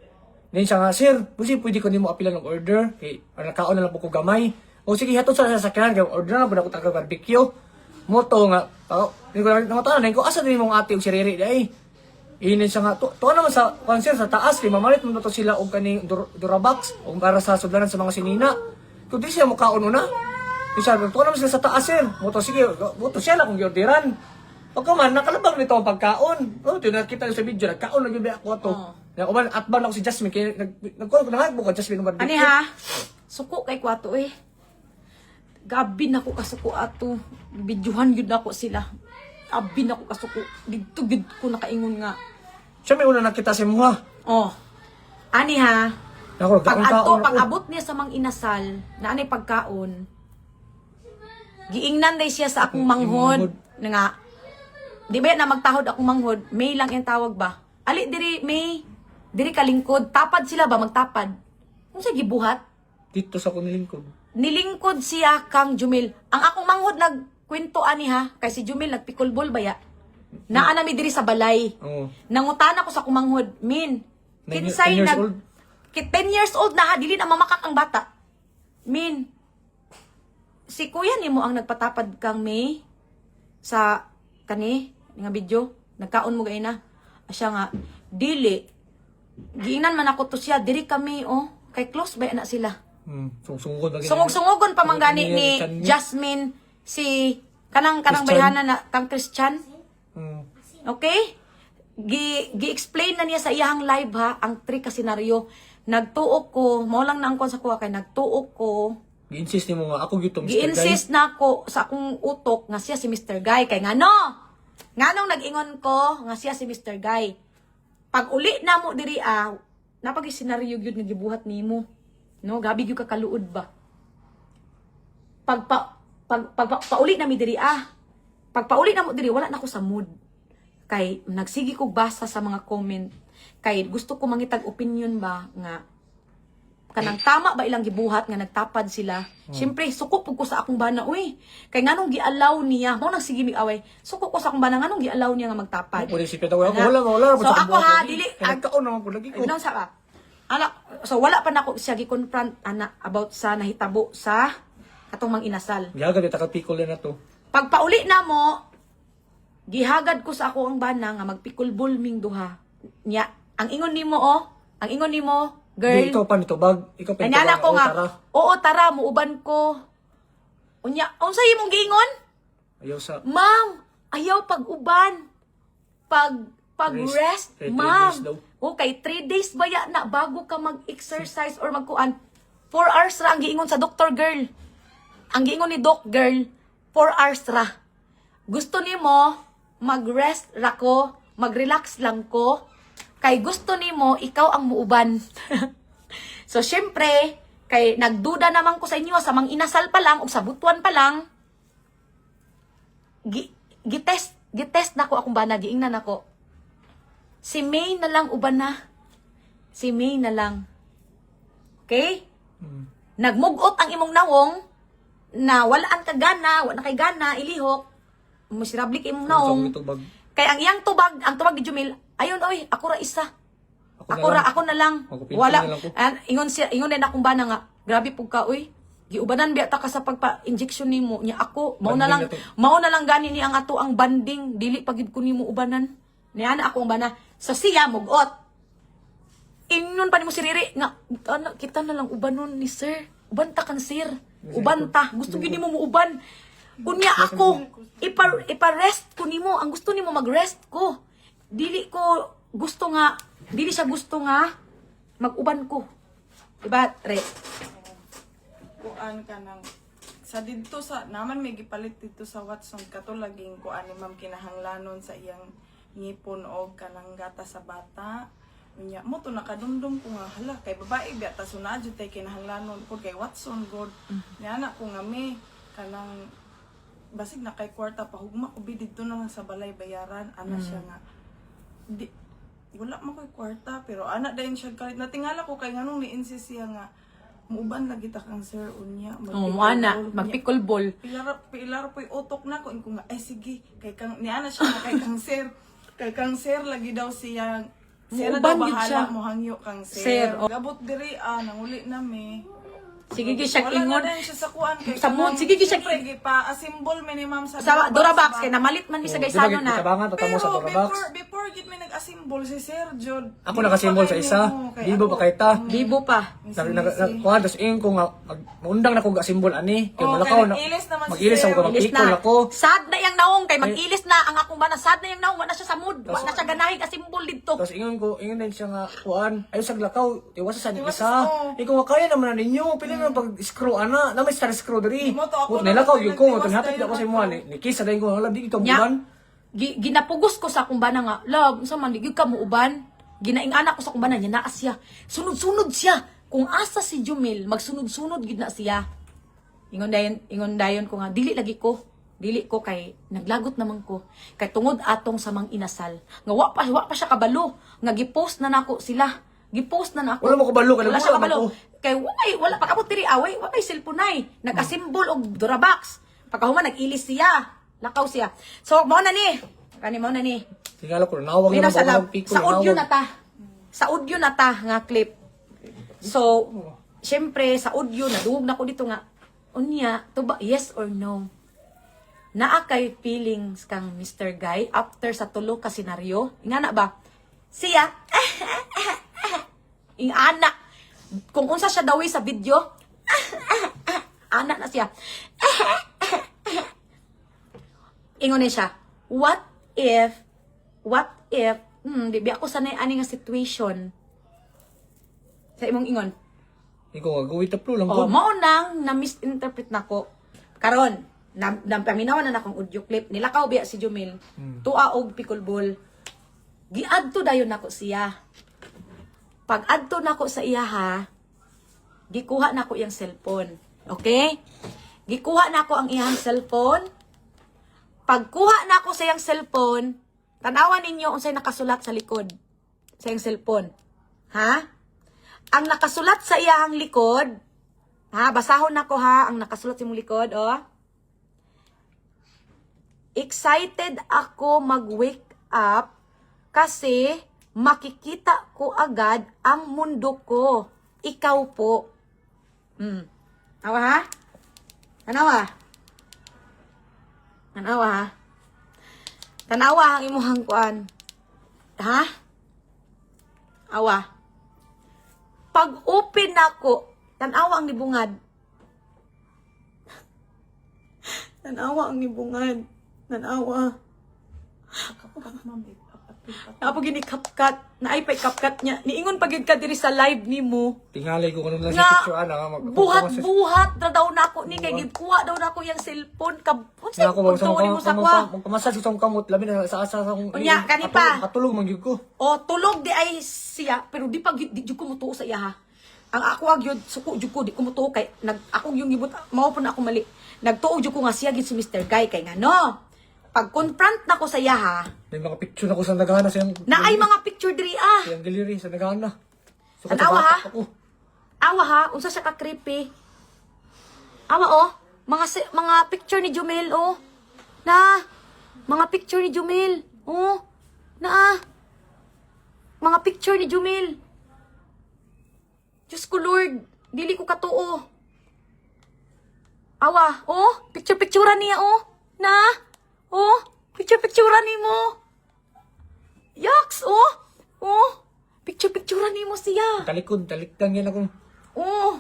Speaker 2: Then siya nga, sir, pwede ko nimo apilan ng order. Kay nakaon na lang po ko gamay. O sige, hatod sa sasakyan, order na po ako taga barbecue. Moto nga, hindi ko nakatanan ko, asa din mong ate og si Riri day. Inin siya nga, to naman sa concert sa taas, mamalit mo to sila og kani Durabox, o para sa sudlanan sa mga sinina. Kung di siya mukaon na, di siya, to naman sila sa taas sir. Moto sige, moto siya lang kung giordiran. Pagkaman, nakalabang nito ang pagkaon. O, tinakita sa video, nagkaon na gabi ako to. Uban, atban ako si Jasmine, kaya nagkuhan ko na nga, Jasmine ng barbecue.
Speaker 1: Ani ha? Suko kay kwato eh. Gabi na ko kasuko ato. Bidyuhan yun ako sila. Gabi na ko kasuko. Dito gid ko nakaingon nga.
Speaker 2: Siya may una nakita si Muha.
Speaker 1: Oh. Ani ha?
Speaker 2: Ako,
Speaker 1: Pag abot niya sa mang inasal, na anay pagkaon, giingnan day siya sa akong manghod. Na nga, di ba na magtahod akong manghod, May lang yung tawag ba? Ali, diri, May, diri kalingkod. Tapad sila ba? Magtapad. Kung sa gibuhat,
Speaker 2: Dito sa kunilingkod.
Speaker 1: nilingkod siya kang Jumil. Ang akong manghod nagkwento ani ha, kay si Jumil nagpikulbol baya. Naa nami diri sa balay.
Speaker 2: Oo.
Speaker 1: Nangutana ko sa akong manghod, Min,
Speaker 2: 10
Speaker 1: kinsay
Speaker 2: years
Speaker 1: nag
Speaker 2: old?
Speaker 1: 10 years old na ha, dili na mamakak ang bata. Min, si kuya nimo ang nagpatapad kang May sa kani nga video, nagkaon mo gay na. Siya nga, dili. Giingnan man ako to siya, diri kami kay close ba na sila.
Speaker 2: Sungsungon lagi.
Speaker 1: Sungog-sungogon pa man gani ni
Speaker 2: Christian niya.
Speaker 1: Jasmine si kanang
Speaker 2: Christian.
Speaker 1: bayhana na kang Christian.
Speaker 2: Hmm.
Speaker 1: Okay? Gi-explain na niya sa iyang live ha ang trick ka senaryo. Nagtuok ko, mao lang na ang kon sa kuha kay nagtuok ko.
Speaker 2: Gi-insist nimo nga ako gito Mr.
Speaker 1: Gi-insist na ako sa akong utok nga siya si Mr. Guy kay ngano? Nganong nag-ingon ko nga siya si Mr. Guy. Pag uli na mo diri napag senaryo gyud nga gibuhat nimo. No, gabi gyud ka kaluod ba? Pauli na mi diri Pag pauli na mo diri wala na ako sa mood. Kay nagsigi kog basa sa mga comment. Kay gusto ko mangitag opinion ba nga kanang tama ba ilang gibuhat nga nagtapad sila. Syempre suko pug ko sa akong bana uy. Kay nganong gi-allow niya, mo nang sige mig-away. Suko ko sa akong bana nganong gi-allow niya nga magtapad.
Speaker 2: Pwede si Peta wala wala.
Speaker 1: So ako ha dili
Speaker 2: Nagkaon naman po lagi ko.
Speaker 1: Ano sa ka? So wala pa nako siya gi-confront about sa nahitabo sa katong mang inasal.
Speaker 2: Yaga di takapikol na to.
Speaker 1: Pag pauli na mo, gihagad ko sa ako ang bana nga magpikulbol ming duha. Nya, ang ingon nimo ang ingon nimo, girl.
Speaker 2: Di, ikaw pa nito bag. Ikaw pa nito
Speaker 1: Anyala
Speaker 2: bag.
Speaker 1: ko nga,
Speaker 2: Tara.
Speaker 1: oo tara, muuban ko. Unya, unsa imong giingon?
Speaker 2: Ayaw sa
Speaker 1: Ma'am, ayaw pag-uban. Pag-rest,
Speaker 2: Rest. 3
Speaker 1: ma'am.
Speaker 2: days daw.
Speaker 1: Okay, 3 days ba ya na bago ka mag-exercise or magkuan? 4 hours ra ang giingon sa doktor, girl. Ang giingon ni doc, girl, 4 hours ra. Gusto nimo mag-rest ra ko, mag-relax lang ko. Kay gusto nimo ikaw ang muuban. So syempre, kay nagduda naman ko sa inyo sa mang inasal pa lang o sa butuan pa lang. Gitest na ko akong bana, giingnan ako. Si May na lang uban na. Si May na lang. Okay? Nagmugot ang imong nawong na walaan ka gana, wala kay gana, ilihok. Masirabli kay imong nawong.
Speaker 2: ito bag.
Speaker 1: Kaya ang iyang tubag, ang tubag ni Jumil, ayun oy, ako ra isa. Ako na lang.
Speaker 2: Ako pinto
Speaker 1: Wala.
Speaker 2: na lang ko.
Speaker 1: Ingon din akong bana nga, grabe pug ka oy. Giubanan biya ta ka sa pagpa-injection nimo niya ako.
Speaker 2: Banding
Speaker 1: Mao na lang gani ni ang ato ang banding, dili pagid ko nimo ubanan. Niya na akong bana. So siya mugot. Ingon pa nimo si Riri nga, kita na lang ubanon ni sir. Uban ta kan sir. Uban ta. Gusto gyud nimo muuban. Unya ako, ipa-rest ko nimo. Ang gusto nimo mag-rest ko. Dili siya gusto nga mag-uban ko. Diba, Re?
Speaker 4: Kuan ka nang sa dito sa naman may gipalit dito sa Watson kato laging kuan ni ma'am kinahanglanon sa iyang ngipon og kanang gata sa bata. Unya mo to nakadumdum ko nga hala kay babae biya ta sunod jud tay kinahanglanon ko kay Watson god. Niya na ko nga me kanang basig na kay kwarta pa hugma ko dito na lang sa balay bayaran ana siya nga di wala mo koy kwarta pero ana dayon siya kalit natingala ko kay nganong ni-insist siya nga muuban lagi ta kang sir unya
Speaker 1: Ana, magpikulbol.
Speaker 4: pilar po utok na ko nga ay sige kay kang niana siya na kay kang sir lagi daw siya sir na daw
Speaker 1: Muuban gid siya.
Speaker 4: bahala mo hangyo kang
Speaker 1: Sir,
Speaker 4: sir gabot diri nanguli na me
Speaker 1: Sige gi siya
Speaker 4: Wala
Speaker 1: ingon.
Speaker 4: na din siya sa kuan kay
Speaker 1: Sa mood, sige, siya-
Speaker 4: Siyempre, pa-assemble minimum sa
Speaker 1: Sa Durabox
Speaker 4: ba?
Speaker 1: kay namalit man ni sa
Speaker 2: Di
Speaker 1: gaysano
Speaker 2: ba
Speaker 1: na.
Speaker 2: kitabangan tatamo sa
Speaker 4: Pero
Speaker 2: Durabox.
Speaker 4: before gid may nag-assemble si Sergio.
Speaker 2: Ako nakasimbol sa isa. Di ba pa kay ta?
Speaker 1: Bibo pa.
Speaker 2: Kuha, tapos ingin ko nga, maundang na kong gasimbol ani. Kaya
Speaker 4: Oo,
Speaker 2: malakaw
Speaker 4: kaya
Speaker 2: na,
Speaker 4: nag-ilis naman si
Speaker 2: mag-ilis ako,
Speaker 4: Sir.
Speaker 1: Ilis
Speaker 2: mag-ikol
Speaker 1: na.
Speaker 2: ako.
Speaker 1: Sad na yang naong kay mag-ilis na ang akong bana. Sad na yang naong wala siya sa mood. Wala siya ganahig asimbol dito.
Speaker 2: Tapos ingin din siya nga, kuhaan, ayun sa lakaw, iwasa sa
Speaker 4: Iwasa
Speaker 2: isa.
Speaker 4: sa- oo.
Speaker 2: Ikaw nga kaya naman na ninyo, pili na pag-screw, ana, na may star screw diri.
Speaker 4: Mo to, ako
Speaker 2: Nilakaw,
Speaker 4: na-
Speaker 2: yun ko,
Speaker 4: nagtiwas
Speaker 2: tunhatid
Speaker 4: tayo
Speaker 2: ako sa
Speaker 4: ng
Speaker 2: imo,
Speaker 4: ako.
Speaker 2: ni kiss, adayin ko, alam, di ka
Speaker 1: Nya,
Speaker 2: bulan.
Speaker 1: ginapugos ko sa akong bana nga, love, sa man, di ka mo uban. Ginaing anak ko sa akong bana niya, naa siya. Sunod-sunod siya. Kung asa si Jumil, magsunod-sunod gid na siya. Ingon dayon ko nga, dili ko kay naglagot naman ko kay tungod atong sa mang inasal nga wa pa siya kabalo nga gipost na nako sila gipost na nako
Speaker 2: Wala mo kabalo, kaya
Speaker 1: wala siya
Speaker 2: nagulat
Speaker 1: kabalo
Speaker 2: ako.
Speaker 1: kay wala pa kabot diri away wa may cellphone ay nag-assemble og Durabox pagkahuman nag-ilis siya lakaw siya so mao na ni
Speaker 2: Tingala ko, nawag
Speaker 1: Linaw
Speaker 2: na
Speaker 1: sa lab.
Speaker 2: ako ng piko.
Speaker 1: Sa audio na ta. Sa audio na ta nga clip. So, syempre sa audio nadungog na ko dito nga unya to ba yes or no? Naa kay feelings kang Mr. Guy after sa tulo ka senaryo? Ingana ba? Siya ing anak kung unsa siya dawi sa video anak na siya ingon na siya what if di ba ako sanay ani nga situation sa imong ingon
Speaker 2: Ikaw nga, gawit taplo lang
Speaker 1: oh
Speaker 2: ko.
Speaker 1: mao nang na misinterpret nako karon paminawan na akong audio clip nilakaw biya si Jumil tuwa og picolball giadto dayon nako siya pag adto nako sa iya ha gikuha nako iyang cellphone okay gikuha nako ang iyang cellphone pagkuha nako sa iyang cellphone tanawan ninyo unsay nakasulat sa likod sa iyang cellphone ha ang nakasulat sa iyang likod ha basahon nako ha ang nakasulat sa imong likod oh excited ako mag-wake up kasi makikita ko agad ang mundo ko. Ikaw po. Awa ha? Tanawa? Tanawa ha? Tanawa ang imuhang kuan. Ha? Awa. Pag open ako, tanawa ang nibungad. Tanawa ang nibungad. Nanawa. Napo gini kapkat. Naay pa'y kapkat niya. Niingon pagid ka diri sa live ni mo.
Speaker 2: Tingalay ko kanong lang
Speaker 1: Nga,
Speaker 2: sa picture, ana.
Speaker 1: buhat na daw na ako ni. Kay gikuha daw na ako yung cellphone. Unsay
Speaker 2: Nga ako,
Speaker 1: punto ni mo sa kwa?
Speaker 2: magpamasal sa itong kamot, labi na sa asa kong...
Speaker 1: Unya, kani pa.
Speaker 2: Katulog, mangyug ko.
Speaker 1: O, tulog di ay siya. Pero di pa di jud ko mutuo sa iya ha. Ang ako agyod, suko jud ko, di ko mutuo kay, ako yung gibot, mao po na ako mali. Nagtuo jud ko nga siya gid si Mr. Guy. Kay nga no. Pag-confront na ko sa iya ha,
Speaker 2: May mga picture na ko sa nagana sa yung...
Speaker 1: na ay mga picture diri ah.
Speaker 2: Sa yung gallery, sa nagana. So,
Speaker 1: Tanawa, ha?
Speaker 2: Ako.
Speaker 1: Awa ha, unsa siya ka creepy. Awa oh, mga picture ni Jumel oh. Na, mga picture ni Jumel. Oh, na mga picture ni Jumel. Diyos ko Lord, dili ko katuo. Awa, oh, picture-picturean niya oh. Na, oh, picture-picturean ni mo. Yaks, oh. Oh, picture-picturean ni mo siya.
Speaker 2: Talikod, talikdan yan ako.
Speaker 1: Oh.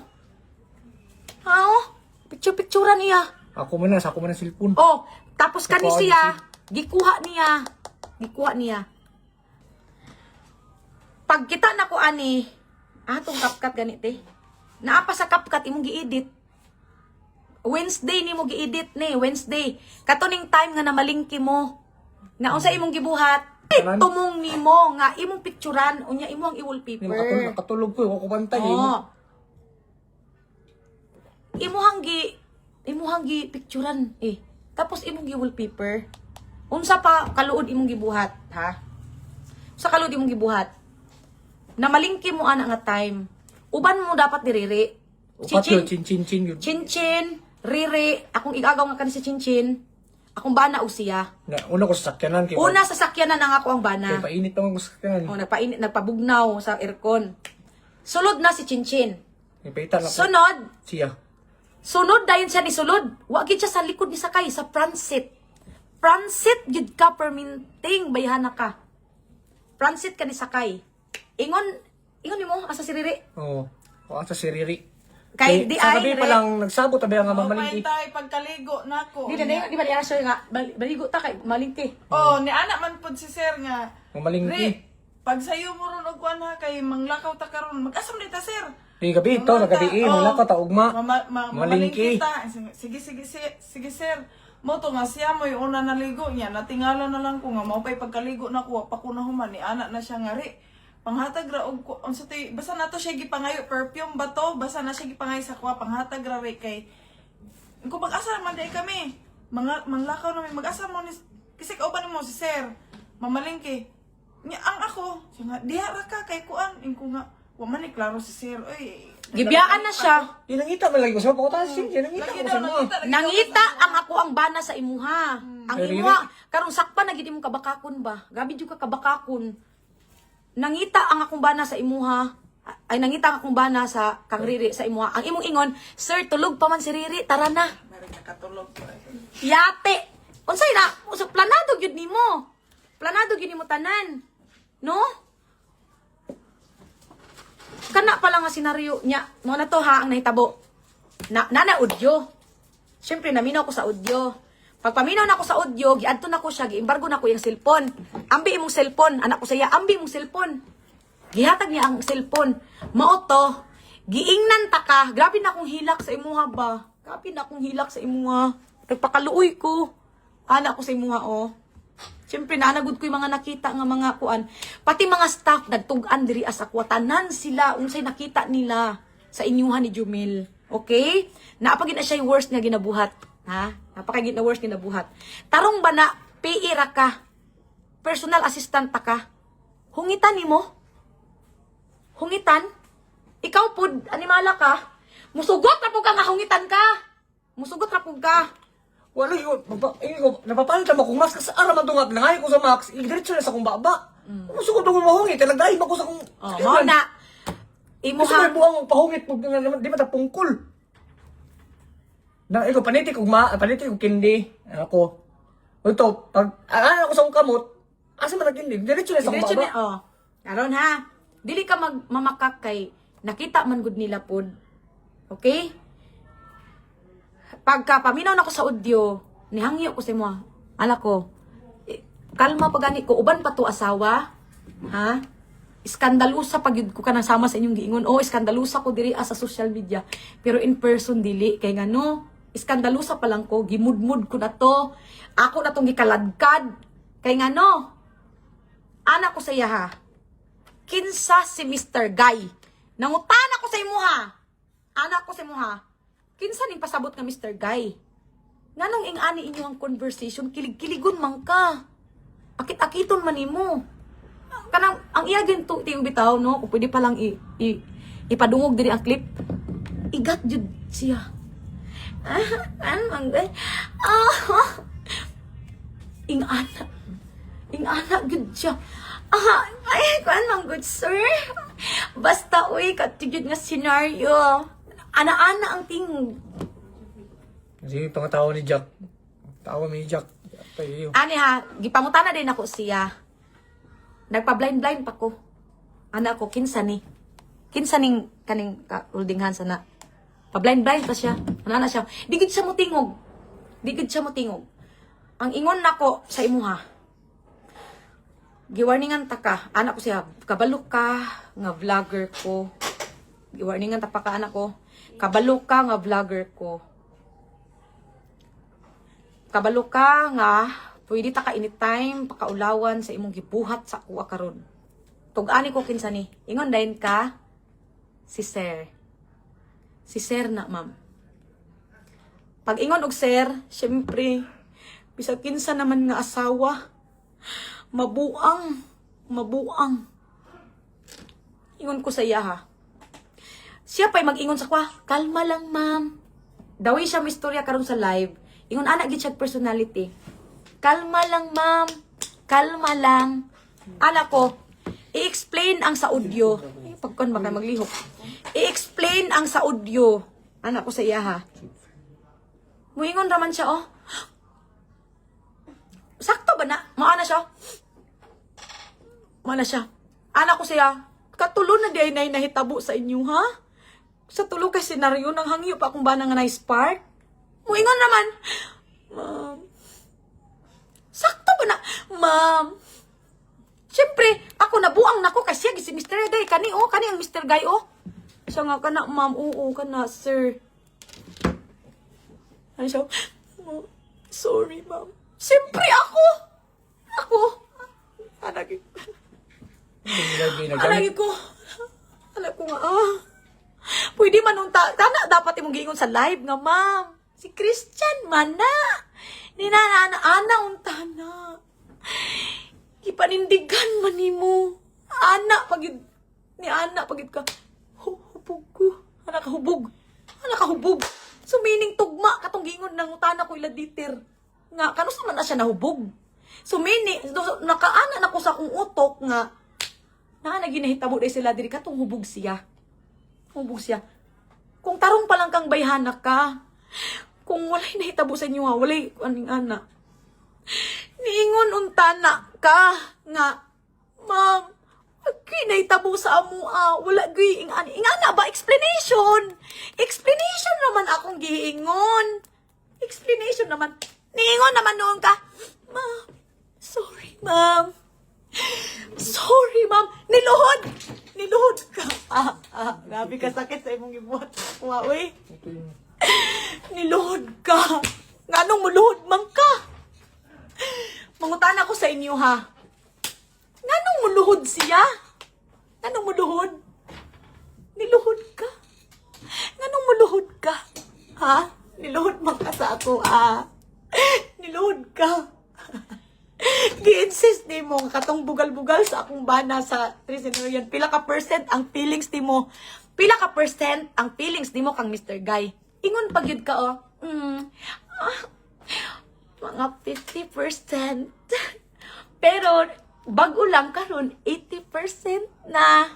Speaker 1: Oh, picture-picturean niya.
Speaker 2: Ako man na cellphone.
Speaker 1: Oh, tapos kani
Speaker 2: Gikuha
Speaker 1: siya, gikuha niya. Pag kita na ko ani, atong kapkat ganite. Naapa sa kapkat imong gi-edit. Wednesday ni mo gi-edit ni, Wednesday. Katuning time nga namalingki mo. Nga unsa imong gibuhat?
Speaker 2: Tanan?
Speaker 1: Tumong nimo nga imong picturean unya imong
Speaker 2: Hindi
Speaker 1: i-wallpaper.
Speaker 2: makatulog ko, ako bantay.
Speaker 1: Oh. Imuhang gi picturean eh. Tapos imong gi wallpaper. Unsa pa kaluod imong gibuhat, ha? Sa kaluod imong gibuhat. Namalingki mo ana nga time. Uban mo dapat diriri.
Speaker 2: Upat yun, chin-chin-chin yun.
Speaker 1: Chinchin, riri, akong igagaw nga kan si Chinchin. Akong bana o siya.
Speaker 2: Una ko sa sakyanan. Kaya
Speaker 1: Una sa sakyanan ang ako ang bana.
Speaker 2: painit naman ko sa sakyanan.
Speaker 1: O, nagpabugnaw sa aircon. Sulod na si Chinchin.
Speaker 2: Ipaitan ako.
Speaker 1: Sunod,
Speaker 2: Siya.
Speaker 1: sunod dayon siya ni sulod. Wa gid siya sa likod ni sakay sa transit. Transit gid ka perminting bayhana ka. Transit ka ni sakay. Ingon nimo asa si Riri?
Speaker 2: Oo. O asa si Riri.
Speaker 1: Kay di
Speaker 2: sa
Speaker 1: ay,
Speaker 2: gabi pa
Speaker 1: Riri.
Speaker 2: lang nagsabot tabi nga
Speaker 4: Oh,
Speaker 2: mamalingki.
Speaker 4: tay pagkaligo nako.
Speaker 1: Di ba niya siya nga baligo ta kay malingki.
Speaker 4: Oh, ni anak man pud si sir nga.
Speaker 2: Mamalingki.
Speaker 4: Re, pag sayo mo ron og kuan ha kay manglakaw ta karon. Mag-asam di ta sir.
Speaker 2: Di gabi ito, nagabi wala ka taugma.
Speaker 4: Malingki
Speaker 2: Malingki.
Speaker 4: ta. Sige sir. Mo to nga siya mo yung una naligo niya. Natingala na lang ko nga mao pay pagkaligo na ko pa ko na human ni anak na siya nga re. Panghatag ra og unsa tay basta nato siya gipangayo perfume ba to basta na siya gipangayo sa kuha panghatag ra re kay kung mag-asa man day kami manglakaw na may mag-asa mo ni kasi kauban mo si sir mamalingki niya ang ako siya nga diha ra ka kay kuan ingko nga wa man ni klaro si sir oy
Speaker 1: Gibiyaan na siya.
Speaker 2: Inangita man lagi ko sa pagkutasin. Inangita
Speaker 4: lagi
Speaker 2: ko
Speaker 4: daw
Speaker 2: sa mga.
Speaker 1: Nangita ang ako ang bana sa imuha. Ang
Speaker 2: Ay,
Speaker 1: imuha, karong sakpa na gid mo kabakakon ba? Gabi jud ka kabakakon. Nangita ang akong bana sa imuha. Ay nangita ang akong bana sa kang Riri sa imuha. Ang imong ingon, "Sir, tulog pa man si Riri, tara na."
Speaker 4: Mari nakatulog ko
Speaker 1: Yate. Unsay na? Usa planado gyud nimo. Planado gyud nimo tanan. No? Kana pa lang nga senaryo niya. Mo na to ha ang nahitabo. Na audio. Syempre naminaw ko sa audio. Pag paminaw na ako sa audio, giadto na ko siya, giembargo na ko yung cellphone. Ambi imong cellphone, anak ko saya, ambi imong cellphone. Gihatag niya ang cellphone. Mao to, giingnan ta ka. Grabe na akong hilak sa imuha ba? Grabe na akong hilak sa imuha. Nagpakaluoy ko. Anak ko sa imuha oh. Siyempre, naanagod ko yung mga nakita nga mga kuan. Pati mga staff, nagtugan diri as ako. Tanan sila, unsay nakita nila sa inyuhan ni Jumil. Okay? Napagin na siya yung worst nga ginabuhat. Ha? Napakagin na worst ginabuhat. Tarong ba na, PA ka? Personal assistant ta ka? Hungitan ni mo? Hungitan? Ikaw pod, animala ka? Musugot na po ka nga hungitan ka. Musugot na po ka.
Speaker 2: Wala yun. Napapalit naman kung mas sa araman ito nga. Nangayon ko sa Max. Idiretso na sa kong baba. Gusto ko itong mahungit. Talagdahin ako sa kong...
Speaker 1: Mo na.
Speaker 2: Gusto ko yung buwang pahungit. Di ba tapungkol? Ikaw, paniti kong kindi. Ako. Ito, pag ako sa kong kamot, asa man nagkindi? Diretso na sa kong
Speaker 1: Diretso
Speaker 2: baba.
Speaker 1: na, oh. Aron ha. Dili ka mamakak kay nakita man gud nila pod. Okay? Pagka paminaw na ko sa audio, nihangyo ko sa mo. Ala ko, kalma pa gani ko. Uban pa to asawa. Ha? Iskandalusa pag yun ko ka nasama sa inyong giingon. Oh, iskandalusa ko diri sa social media. Pero in person dili. Kay nga no, iskandalusa pa lang ko. Gimudmud ko na to. Ako na tong gikaladkad. Kay nga no, anak ko sa iya ha. Kinsa si Mr. Guy. Nangutana ko sa imuha. Anak ko sa imuha. Kinsa ning pasabot nga Mr. Guy? Nganong ing-ani inyo ang conversation, kilig-kiligon man ka. Akit-akiton man nimo. Kanang ang iya ginto tiyong bitaw no, kung pwede pa lang ipadungog diri ang clip. Igat jud siya. An Guy. Ing-ana gud siya. Ay, kuan man good sir. Basta uy katugid nga senaryo. Ana-ana ang tingog.
Speaker 2: Kasi yung pangatawa ni Jack. Tawa ni Jack. Tayo.
Speaker 1: Ani ha, gipangutana din ako siya. Nagpa-blind-blind pa ko. Ana ko, kinsa ni? Kinsa ning kaning holding hands na? Pa-blind-blind pa siya. Ana na siya. Di gid siya mo tingog. Di gid siya mo tingog. Ang ingon nako sa imuha. Giwarningan ta ka. Anak ko siya, kabalo ka nga vlogger ko. Giwarningan ta pa ka anak ko. Kabalo ka nga vlogger ko. Kabalo ka nga pwede ta ka anytime pakaulawan sa imong gibuhat sa kuha karon. Tug-ani ko kinsa ni. Ingon dayon ka si Sir. Si Sir na, ma'am. Pag ingon og Sir, syempre bisag kinsa naman nga asawa. Mabuang. Ingon ko sa iya ha. Siya pa'y mag-ingon sa kwa, kalma lang ma'am. Dawi siya mistorya karon sa live. Ingon anak gid siya personality. Kalma lang ma'am. Kalma lang. Anak ko, I-explain ang sa audio. Ay, pagkon baka maglihok. I-explain ang sa audio. Anak ko sa iya ha. Muingon raman siya oh. Sakto ba na? Maana siya. Maana siya. Anak ko siya. Katulo na di ay nahitabo sa inyo ha. Sa tulo kay senaryo nang hangyo pa akong ba nga na-spark. Muingon naman. Ma'am. Sakto ba na? Ma'am. Siyempre, ako nabuang nako kasi si Mr. Guy. Kani ang Mr. Guy Siya nga kana, ma'am. Oo, kana, sir. Ano siya? Oh, sorry, ma'am. Siyempre ako. Anak ko nga, pwede man nung tana, dapat imong giingon sa live nga, ma'am. Si Christian man na. Ana, untana. Ipanindigan man nimo. Ana, pagid ka. Hubog ko. Ana ka hubog. So, meaning tugma, katong gingon ng utana ko iladiter. Nga, kanus naman na siya nahubog. So, meaning, nakaana na ko sa akong utok nga, ginahitabo dahil sila diri katong hubog siya. Kung tarong pa lang kang bayhanak ka, kung walay nahitabo sa inyo ha, walay aning ana. Niingon untana ka nga, ma'am, nahitabo sa amua, wala gay ingana ba explanation naman akong giingon. Explanation naman. Niingon naman noon ka, ma'am, sorry ma'am. Niluhod ka. Grabe ka sakit sa imong gibuhat. Uy. Niluhod ka. Nganong muluhod man ka? Mangutan ako sa inyo ha. Nganong muluhod siya? Nganong muluhod? Niluhod ka. Nganong muluhod ka? Ha? Niluhod man ka sa ako Niluhod ka. Gi-insist ni mo katong bugal-bugal sa akong bana sa 3 yan. Pila ka percent ang feelings ni mo? Pila ka percent ang feelings ni mo kang Mr. Guy? Ingon pag yun ka mga 50%. Pero bago lang karon 80% na.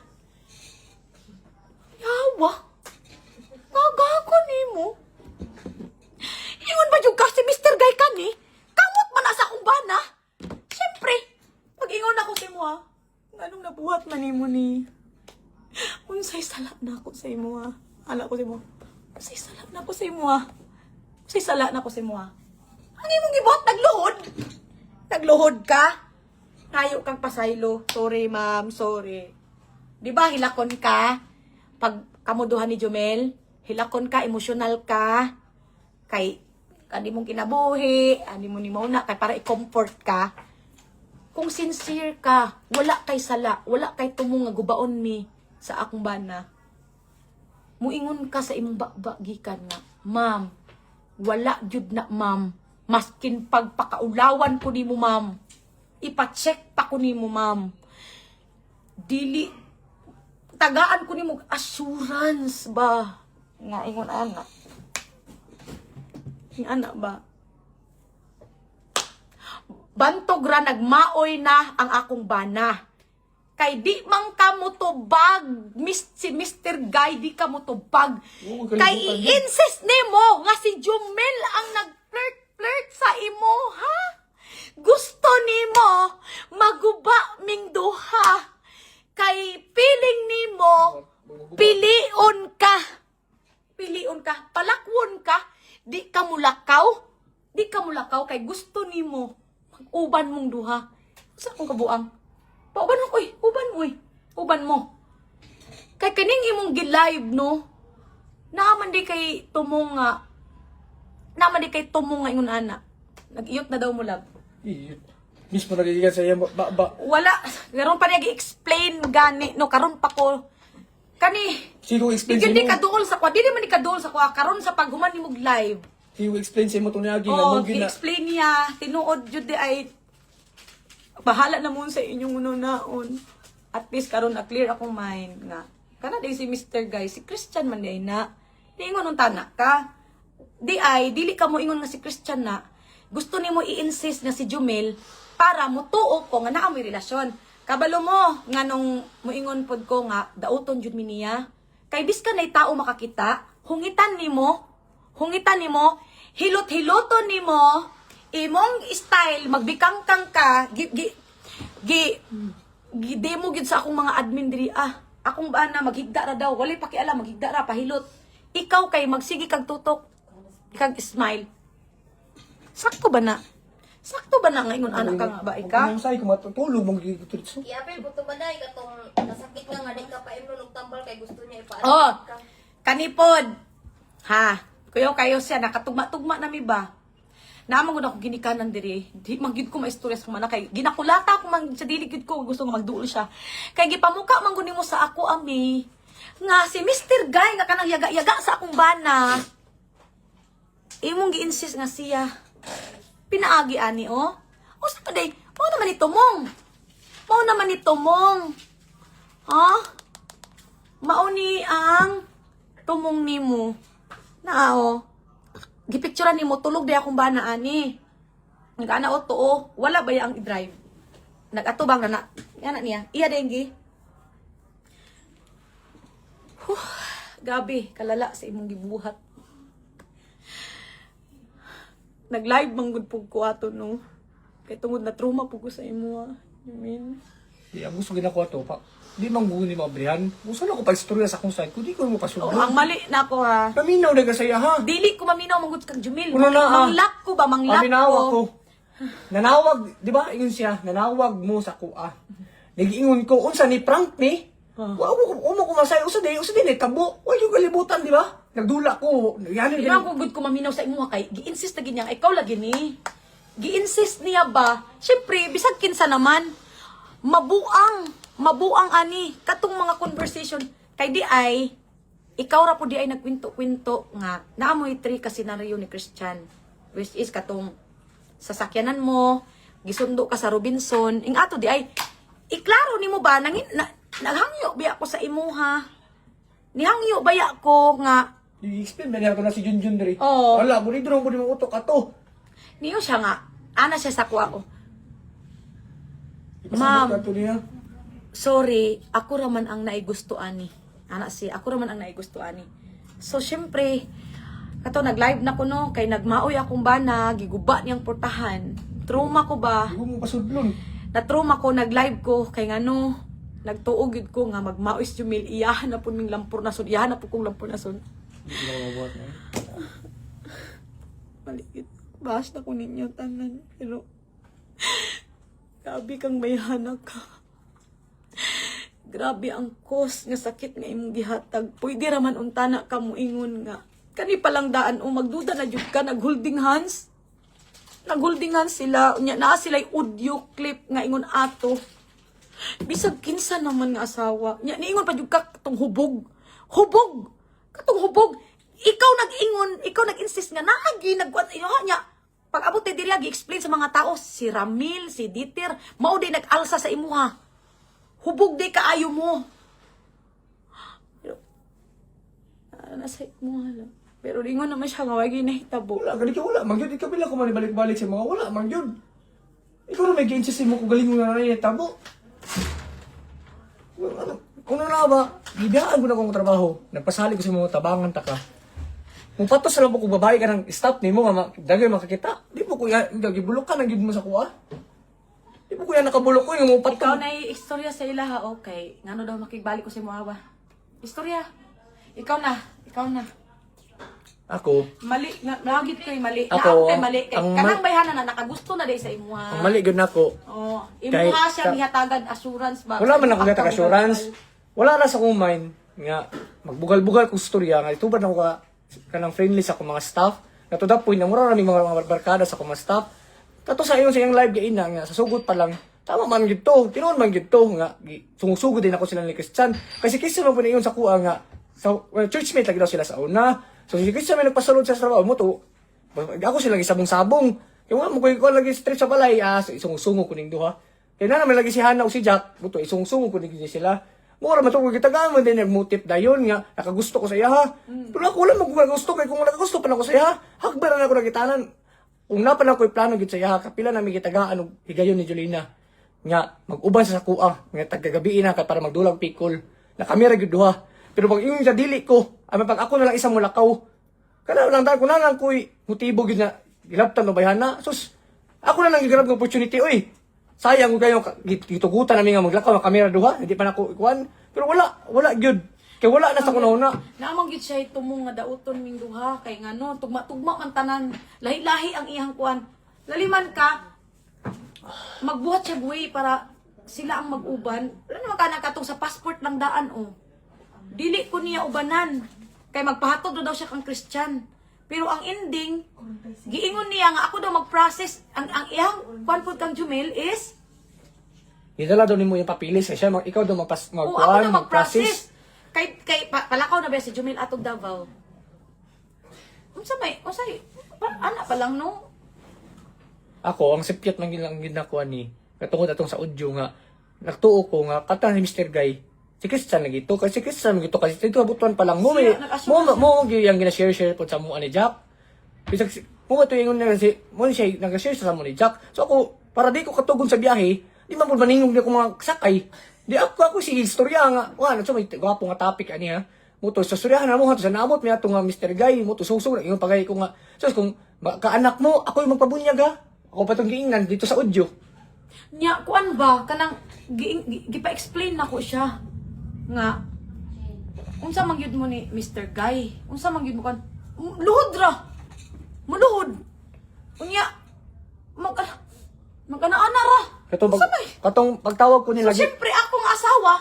Speaker 1: Yawa. Nagago ni mo. Ingon ba yung kasi Mr. Guy ka ni? Kamot man na sa akong bana. Siyempre, pag-ingon ako sa imo anong nabuhat man nimo ni? Unsay sala na ako sa imo Ala ko sa imo. Unsay sala na ako sa imo Unsay sala na ako sa imo Ano imong gibuhat nagluhod ka? Kayo kang pasaylo. Sorry, ma'am, sorry. Di ba hilakon ka? Pag kamuduhan ni Jomel, hilakon ka, emosyonal ka. Kay ani mong kinabuhi, ani mo ni mauna kay para i-comfort ka. Kung sincere ka, wala kay sala, wala kay tumong nga gubaon mi sa akong bana. Muingon ka sa imong gikan nga, ma'am, wala jud na ma'am. Maskin pagpakaulawan ko nimo ma'am. Ipa-check pa ko nimo ma'am. Dili tagaan ko nimo assurance ba nga ingon ana. Yung anak ba? Bantog ra nagmaoy na ang akong bana. Kay di man ka mo tubag, si Mr. Guy, di ka mo tubag. Kay i-insist nimo nga si Jomel ang nag-flirt sa imo, ha? Gusto nimo maguba ming duha. Kay piling nimo, pilion ka, palakwon ka. Di ka mulakaw kay gusto nimo mag-uban mong duha. Sa akong kabuang. Pauban mo, uban mo. Kay kaning imong gi-live no. Naman di kay tumong nga ingon ana. Nag-iyot na daw mo lab.
Speaker 2: Iyot. Mismo nagigigan sa iya ba.
Speaker 1: Wala, karon pa niya gi-explain gani no karon pa ko. Kani,
Speaker 2: Sino explain sa
Speaker 1: di
Speaker 2: imo?
Speaker 1: ka duol sa kwa, di man ka duol sa kwa karon sa paghuman nimog live.
Speaker 2: Sino explain sa imo tong niagi nga
Speaker 1: Oh,
Speaker 2: mo gina.
Speaker 1: explain niya, tinuod jud di ay bahala na mo sa inyong ununaon. At least karon na clear akong mind nga. Kana di si Mr. Guy, si Christian man di na. Di ingon nung tanak ka. Dili ka mo ingon nga si Christian na. Gusto nimo i-insist nga si Jomel para mo tuo ko nga naa may relasyon. Kabalo mo nga nung muingon pod ko nga dauton jud mi niya. Kay biska nay tao makakita, hungitan nimo, hilot-hiloton nimo, imong style magbikangkang ka, demo gid sa akong mga admin diri akong bana maghigda ra daw, wala pakialam maghigda ra pahilot. Ikaw kay magsige kag tutok, kag smile. Sakto ba na? Sakto ba na nga ingon anak kag ba ika?
Speaker 2: Ang say ko matutulog mong gigituritso.
Speaker 3: Iapil buto ba day katong nasakit nga di ka pa imno nagtambal kay gusto niya
Speaker 1: Oh,
Speaker 3: ipaalam ka.
Speaker 1: kanipod. Ha, kayo siya nakatugma-tugma na mi ba? Naman gud ako ginikanan diri. Di man gid ko maistorya sa mana kay ginakulata ko man sa dili gid ko gusto nga magduol siya. Kay gipamuka man gud nimo sa ako ami nga si Mr. Guy nga kanang yaga-yaga sa akong bana. Imong gi-insist nga siya. Pinaagi ani Usa pa day? Mao naman ni tumong. Ha? Mao ni ang tumong nimo. Na gipicturean nimo tulog di akong bana ani. Nga ana to wala ba ang i-drive? Nagatubang na yana niya. Iya dengi. Gabi kalala sa imong gibuhat. Nag-live manggod pug ko ato no. Kay tungod na trauma pug ko sa imo. You mean?
Speaker 2: Di ang gusto ginako to pa. Di man guni mabrihan. Gusto na ko pa istorya sa akong side. Kundi ko mo
Speaker 1: Oh,
Speaker 2: pasudlo.
Speaker 1: ang mali na ko ha.
Speaker 2: Paminaw na kasaya ha.
Speaker 1: Dili ko maminaw manggod kang Jumil.
Speaker 2: Ano na,
Speaker 1: Manglak ko ba manglak
Speaker 2: Paminawag
Speaker 1: ko?
Speaker 2: ko. Nanawag, di ba? Ingon siya, nanawag mo sa kuha. Nag-ingon ko, unsa ni prank ni? Wa ko masay, usa din tabo. Wa yung kalibutan, di ba? Nagdula ko. Yan
Speaker 1: Di ba kung good ko maminaw sa imo kay gi-insist na ginyang ikaw lagi ni. Gi-insist niya ba? Syempre bisag kinsa naman mabuang ani katong mga conversation kay di ay ikaw ra po di ay nagkwento-kwento nga naamoy 3 ka senaryo ni Christian which is katong sasakyanan mo gisundo ka sa Robinson ing ato di ay iklaro nimo ba naghangyo biya ko sa imuha nihangyo baya ko nga
Speaker 2: i-explain ba niya ito na si Junjun diri?
Speaker 1: Oo.
Speaker 2: Wala, burido lang mo di mo utok ato.
Speaker 1: niyo siya nga ana siya sa kuha ko.
Speaker 2: Ipasabot
Speaker 1: Ma'am.
Speaker 2: ka to niya.
Speaker 1: Sorry, ako raman ang naigustuhan ni. Ako raman ang naigustuhan ni. So, syempre, kato nag-live na ko no, kay nagmaoy akong bana, giguba niyang portahan. Trauma ko ba?
Speaker 2: Di ko mo pasudlon.
Speaker 1: Na-trauma ko, nag-live ko, kay ngano, nagtuog yun ko nga magmaoy si Jumil, iyahan na po ng lampur nason, iyahan na po kong lampur nason.
Speaker 2: Di ko lang mabuhat na.
Speaker 1: Maligit. Bahas na ko ninyo tanan. Pero, grabe kang bayhana ka. Grabe ang cause nga sakit nga imong gihatag. Pwede raman untana ka moingon nga. Kani palang daan magduda na jud ka nagholding hands. Nagholding hands sila. Unya naa sila'y audio clip nga ingon ato. Bisag kinsa naman nga asawa. Nya niingon pa jud ka katong hubog. Hubog. Katong hubog. Ikaw nag-ingon, ikaw nag-insist nga naagi nagkuat nya. Pag abot tay diri gi-explain sa mga tao si Ramil, si Dieter, mao day nag-alsa sa imuha. Hubog day kaayo mo. Pero nasa mo lang. Pero ringon naman siya nga wagi nahitabo.
Speaker 2: Wala, ganito wala. Magyod, ikaw bila ko man ibalik-balik sa mga wala. Magyod. Ikaw na may ginsist mo kung galing mo na rin tabo. Kung na ba, bibiyaan ko na kong trabaho. Nagpasali ko sa mga tabangan taka. Kung patos lang po kung babae ka ng staff ni mo, dagay makakita. Di po kuya, gibulok ka, nagyod mo sa kuha. Di po kuya, nakabulok ko yung mupat
Speaker 1: Ikaw
Speaker 2: ka.
Speaker 1: na istorya sa ila ha, okay. Ngano daw makigbalik ko sa mga ba? Istorya. Ikaw na.
Speaker 2: Ako,
Speaker 1: Mali, nagit ko'y mali.
Speaker 2: Ako,
Speaker 1: Naako kay mali. Kay,
Speaker 2: ang
Speaker 1: kanang bayhana na nakagusto na day sa imuha.
Speaker 2: ang mali gud nako.
Speaker 1: Oh,
Speaker 2: Kay-
Speaker 1: imuha siya gihatagan assurance ba?
Speaker 2: Wala man ako gata assurance. Wala na sa akong mind nga magbugal-bugal kong storya nga itubad na ko kanang friendly sa akong mga staff. Na to the point na mura raming mga barkada sa akong mga staff. Kato sa iyon sa iyang live gaina nga sa sugot pa lang. Tama man gid to. Tinuod man gid to nga sungusugod din ako sila ni Christian. Kasi Christian man po na iyon sa kuha nga churchmate lagi daw sila sa una. So si Christian may nagpasulod sa trabaho mo to. Ako sila lagi sabong-sabong. Kaya nga mo ko lagi straight sa balay isungsungo kuning duha. Kaya na naman lagi si Hannah o si Jack, buto isungsungo kuning sila. Mura man to ko gitagaan mo din nagmotive dayon nga nakagusto ko sa iya ha. Pero ako wala maggusto kay kung nakagusto pa na ko sa iya. Hakbaran ako nagitanan. Kung napan ako plano gid sa iya kapila na mi gitagaan og higayon ni Jolina. nga mag-uban sa kuha nga tagagabi na kay para magdulag pikol na kamera gyud duha pero pag ingon sa dili ko ay pag ako na lang isang mulakaw kana lang dahil ko na lang ko'y motibo gyud na gilabtan no bayana sus ako na lang gigrab ng opportunity oy sayang ko kayo gitugutan namin nga maglakaw ang kamera duha hindi pa nako ikuan pero wala gyud kay wala na sa kunahuna
Speaker 1: Naamang gyud siya tumong nga dauton ming duha kay ngano tugma-tugma man tanan lahi-lahi ang iyang kuan. Laliman ka magbuhat siya buwi para sila ang mag-uban. Ano naman ka nakatong sa passport lang daan oh. Dili ko niya ubanan kay magpahatod daw siya kang Christian. Pero ang ending giingon niya nga ako daw mag-process ang iyang kuan pud kang Jumel is
Speaker 2: idala daw nimo yung papilis kay siya ikaw daw
Speaker 1: ako
Speaker 2: magkuan
Speaker 1: daw mag-process. Kay palakaw na ba si Jumel atog Davao. Unsa ana pa lang no.
Speaker 2: Ako, ang sipyat man gilang ginakuha ni katungod atong sa audio nga nagtuo ko nga kata ni Mr. Guy si Christian lagi to kasi Christian lagi to kasi dito abutuan pa lang mo yung gina-share po sa mo ni Jack bisag mo to yung si mo siya nag-share sa mo ni Jack so ako para di ko katugon sa biyahe di man pud maningog di ako mga sakay di ako si istorya nga wala so may gwapo nga topic ani ha mo to sa storyahan na mo ha to sa naabot mi ato nga Mr. Guy mo to susog yung pagay ko nga so kung kaanak mo ako yung magpabunyag ha ako pa itong giingnan dito sa audio.
Speaker 1: Nya, kuan ba? Kanang, gipa-explain na ko siya. Nga, unsa man gyud mo ni Mr. Guy? Unsa man gyud mo kan? Luhod ra! Muluhod! Unya, mag-ana-ana ra!
Speaker 2: Katong pagtawag ko
Speaker 1: So,
Speaker 2: nila,
Speaker 1: siyempre, akong asawa,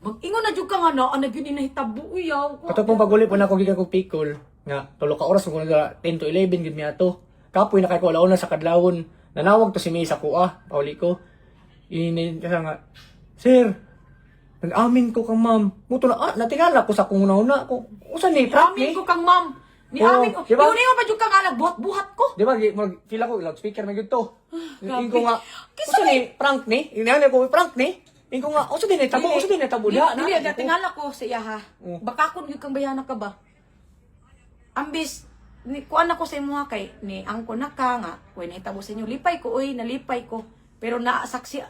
Speaker 1: mag-ingon na jud ka nga na, ana gyud inahitabo uyaw.
Speaker 2: katong paguli po na ako gikan ko pikol, nga, tulo ka oras kung 10 to 11 gid mi ato. Kapoy na kay ko launa sa kadlawon. Nanawag to si May sa kuha, pauli ko. Inin kasi nga, Sir, nag-amin ko kang ma'am. Muto na, natingala ko sa kung una ko. Usan ni, prank
Speaker 1: Amin
Speaker 2: ni?
Speaker 1: ko kang ma'am. Ni amin ko.
Speaker 2: Diba?
Speaker 1: Iyon pa jud ka nga nagbuhat-buhat ko.
Speaker 2: Di ba, feel ako, loudspeaker na to. Inin ko nga,
Speaker 1: Kisa
Speaker 2: usan ni, prank ni? Inin ko, prank ni? Inin ko nga, usan ni, tabo, usan ni, tabo.
Speaker 1: Dili, tingala ko sa iya ha.
Speaker 2: Oh.
Speaker 1: Baka kun gyud kang bayana ka ba? Ambis ni kuan ako sa imo kay ni angko na ka nga when hitabo sa inyo lipay ko oy nalipay ko pero naasaksi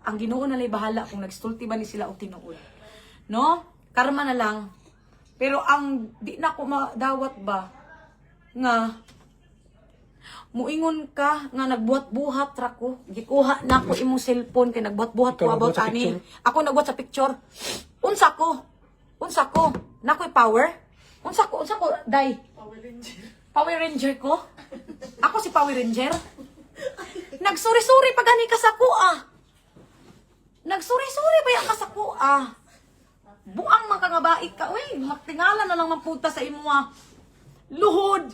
Speaker 1: ang Ginoo na lay bahala kung nagstulti ba ni sila o tinuod no karma na lang pero ang di na ko madawat ba nga muingon ka nga nagbuhat-buhat ra ko gikuha na ko imong cellphone kay nagbuhat-buhat ko
Speaker 2: Ikaw
Speaker 1: about
Speaker 2: nagbuhat sa
Speaker 1: ani
Speaker 2: picture?
Speaker 1: ako nagbuhat sa picture unsa ko nakoy power unsa ko dai Power Ranger ko? Ako si Power Ranger? Nagsuri-suri pa gani ka sa kuha. Nagsuri-suri pa yan ka sa kuha. Buang man ka nga bait ka. Uy, magtingala na lang magpunta sa imo ah. Luhod.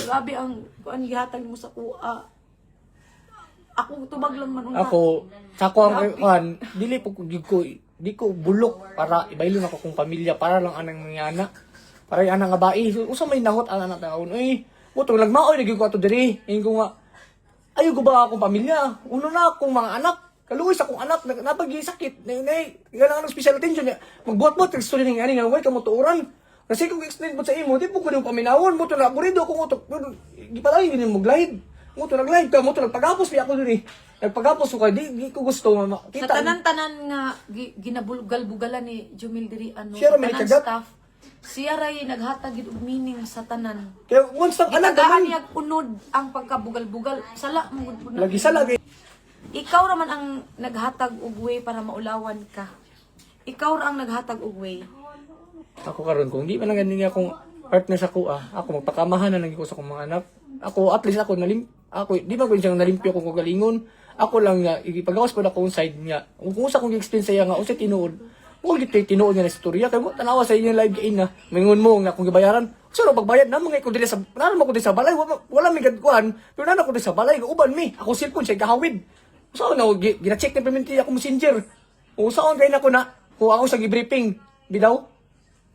Speaker 1: Grabe ang kuan gihatag mo sa kuha. Ako tubag lang man una.
Speaker 2: Ako, sa ko ang kuhan, dili po di ko bulok para ibaylon ako kong pamilya para lang anang mga anak. Para yung anak nga bae. Usa may nahot ang anak taon. Uy, mo to nagmaoy naging ko ato diri. Ingin ko nga ayo ko ba akong pamilya? Uno na akong mga anak. Kaluoy sa akong anak napagi sakit. Nay, kailangan ng special attention niya. Magbuhat-buhat story ning ani nga way ka mo tuuran. Kasi kung explain mo sa imo, di po ko yung paminawon mo to na burido ko mo to. Gipalay gini mo glide. Mo to nag-live ka, mo to nagpagapos mi ako diri. Nagpagapos ko kay di ko gusto makita.
Speaker 1: Sa tanan-tanan nga ginabulgal-bugalan ni Jumil diri ano
Speaker 2: Siya ra may
Speaker 1: tanan
Speaker 2: kagat.
Speaker 1: staff. Siya ray naghatag gid og meaning sa tanan.
Speaker 2: Kaya once ang anak
Speaker 1: Gitagaan
Speaker 2: gamay.
Speaker 1: niya unod ang pagkabugal-bugal. Sala mo gud na.
Speaker 2: Lagi sa lagi.
Speaker 1: Ikaw raman ang naghatag og way para maulawan ka. Ikaw ra ang naghatag og way.
Speaker 2: Ako karon kung di man lang ganin akong partner sa kuha, ako magpakamahan na lang ko sa akong mga anak. Ako at least ako di ba ko siyang nalimpyo kung kagalingon. Ako lang nga igipagawas pa na akong side niya. Kung usa kong gi-explain sa iya nga usa tinuod. Mo gid tinuod nga na istorya kay mo tanawa sa inyong live gain na. Mingon mo nga kung gibayaran. So pagbayad na mga ko diri sa mo ko diri sa balay wala mi gadkuan. Pero na ko diri sa balay uban mi. Ako cellphone siya gahawid. So na gina-check na permanently ako messenger. Usaon kay na ko na kung ako sa gi-briefing bidaw.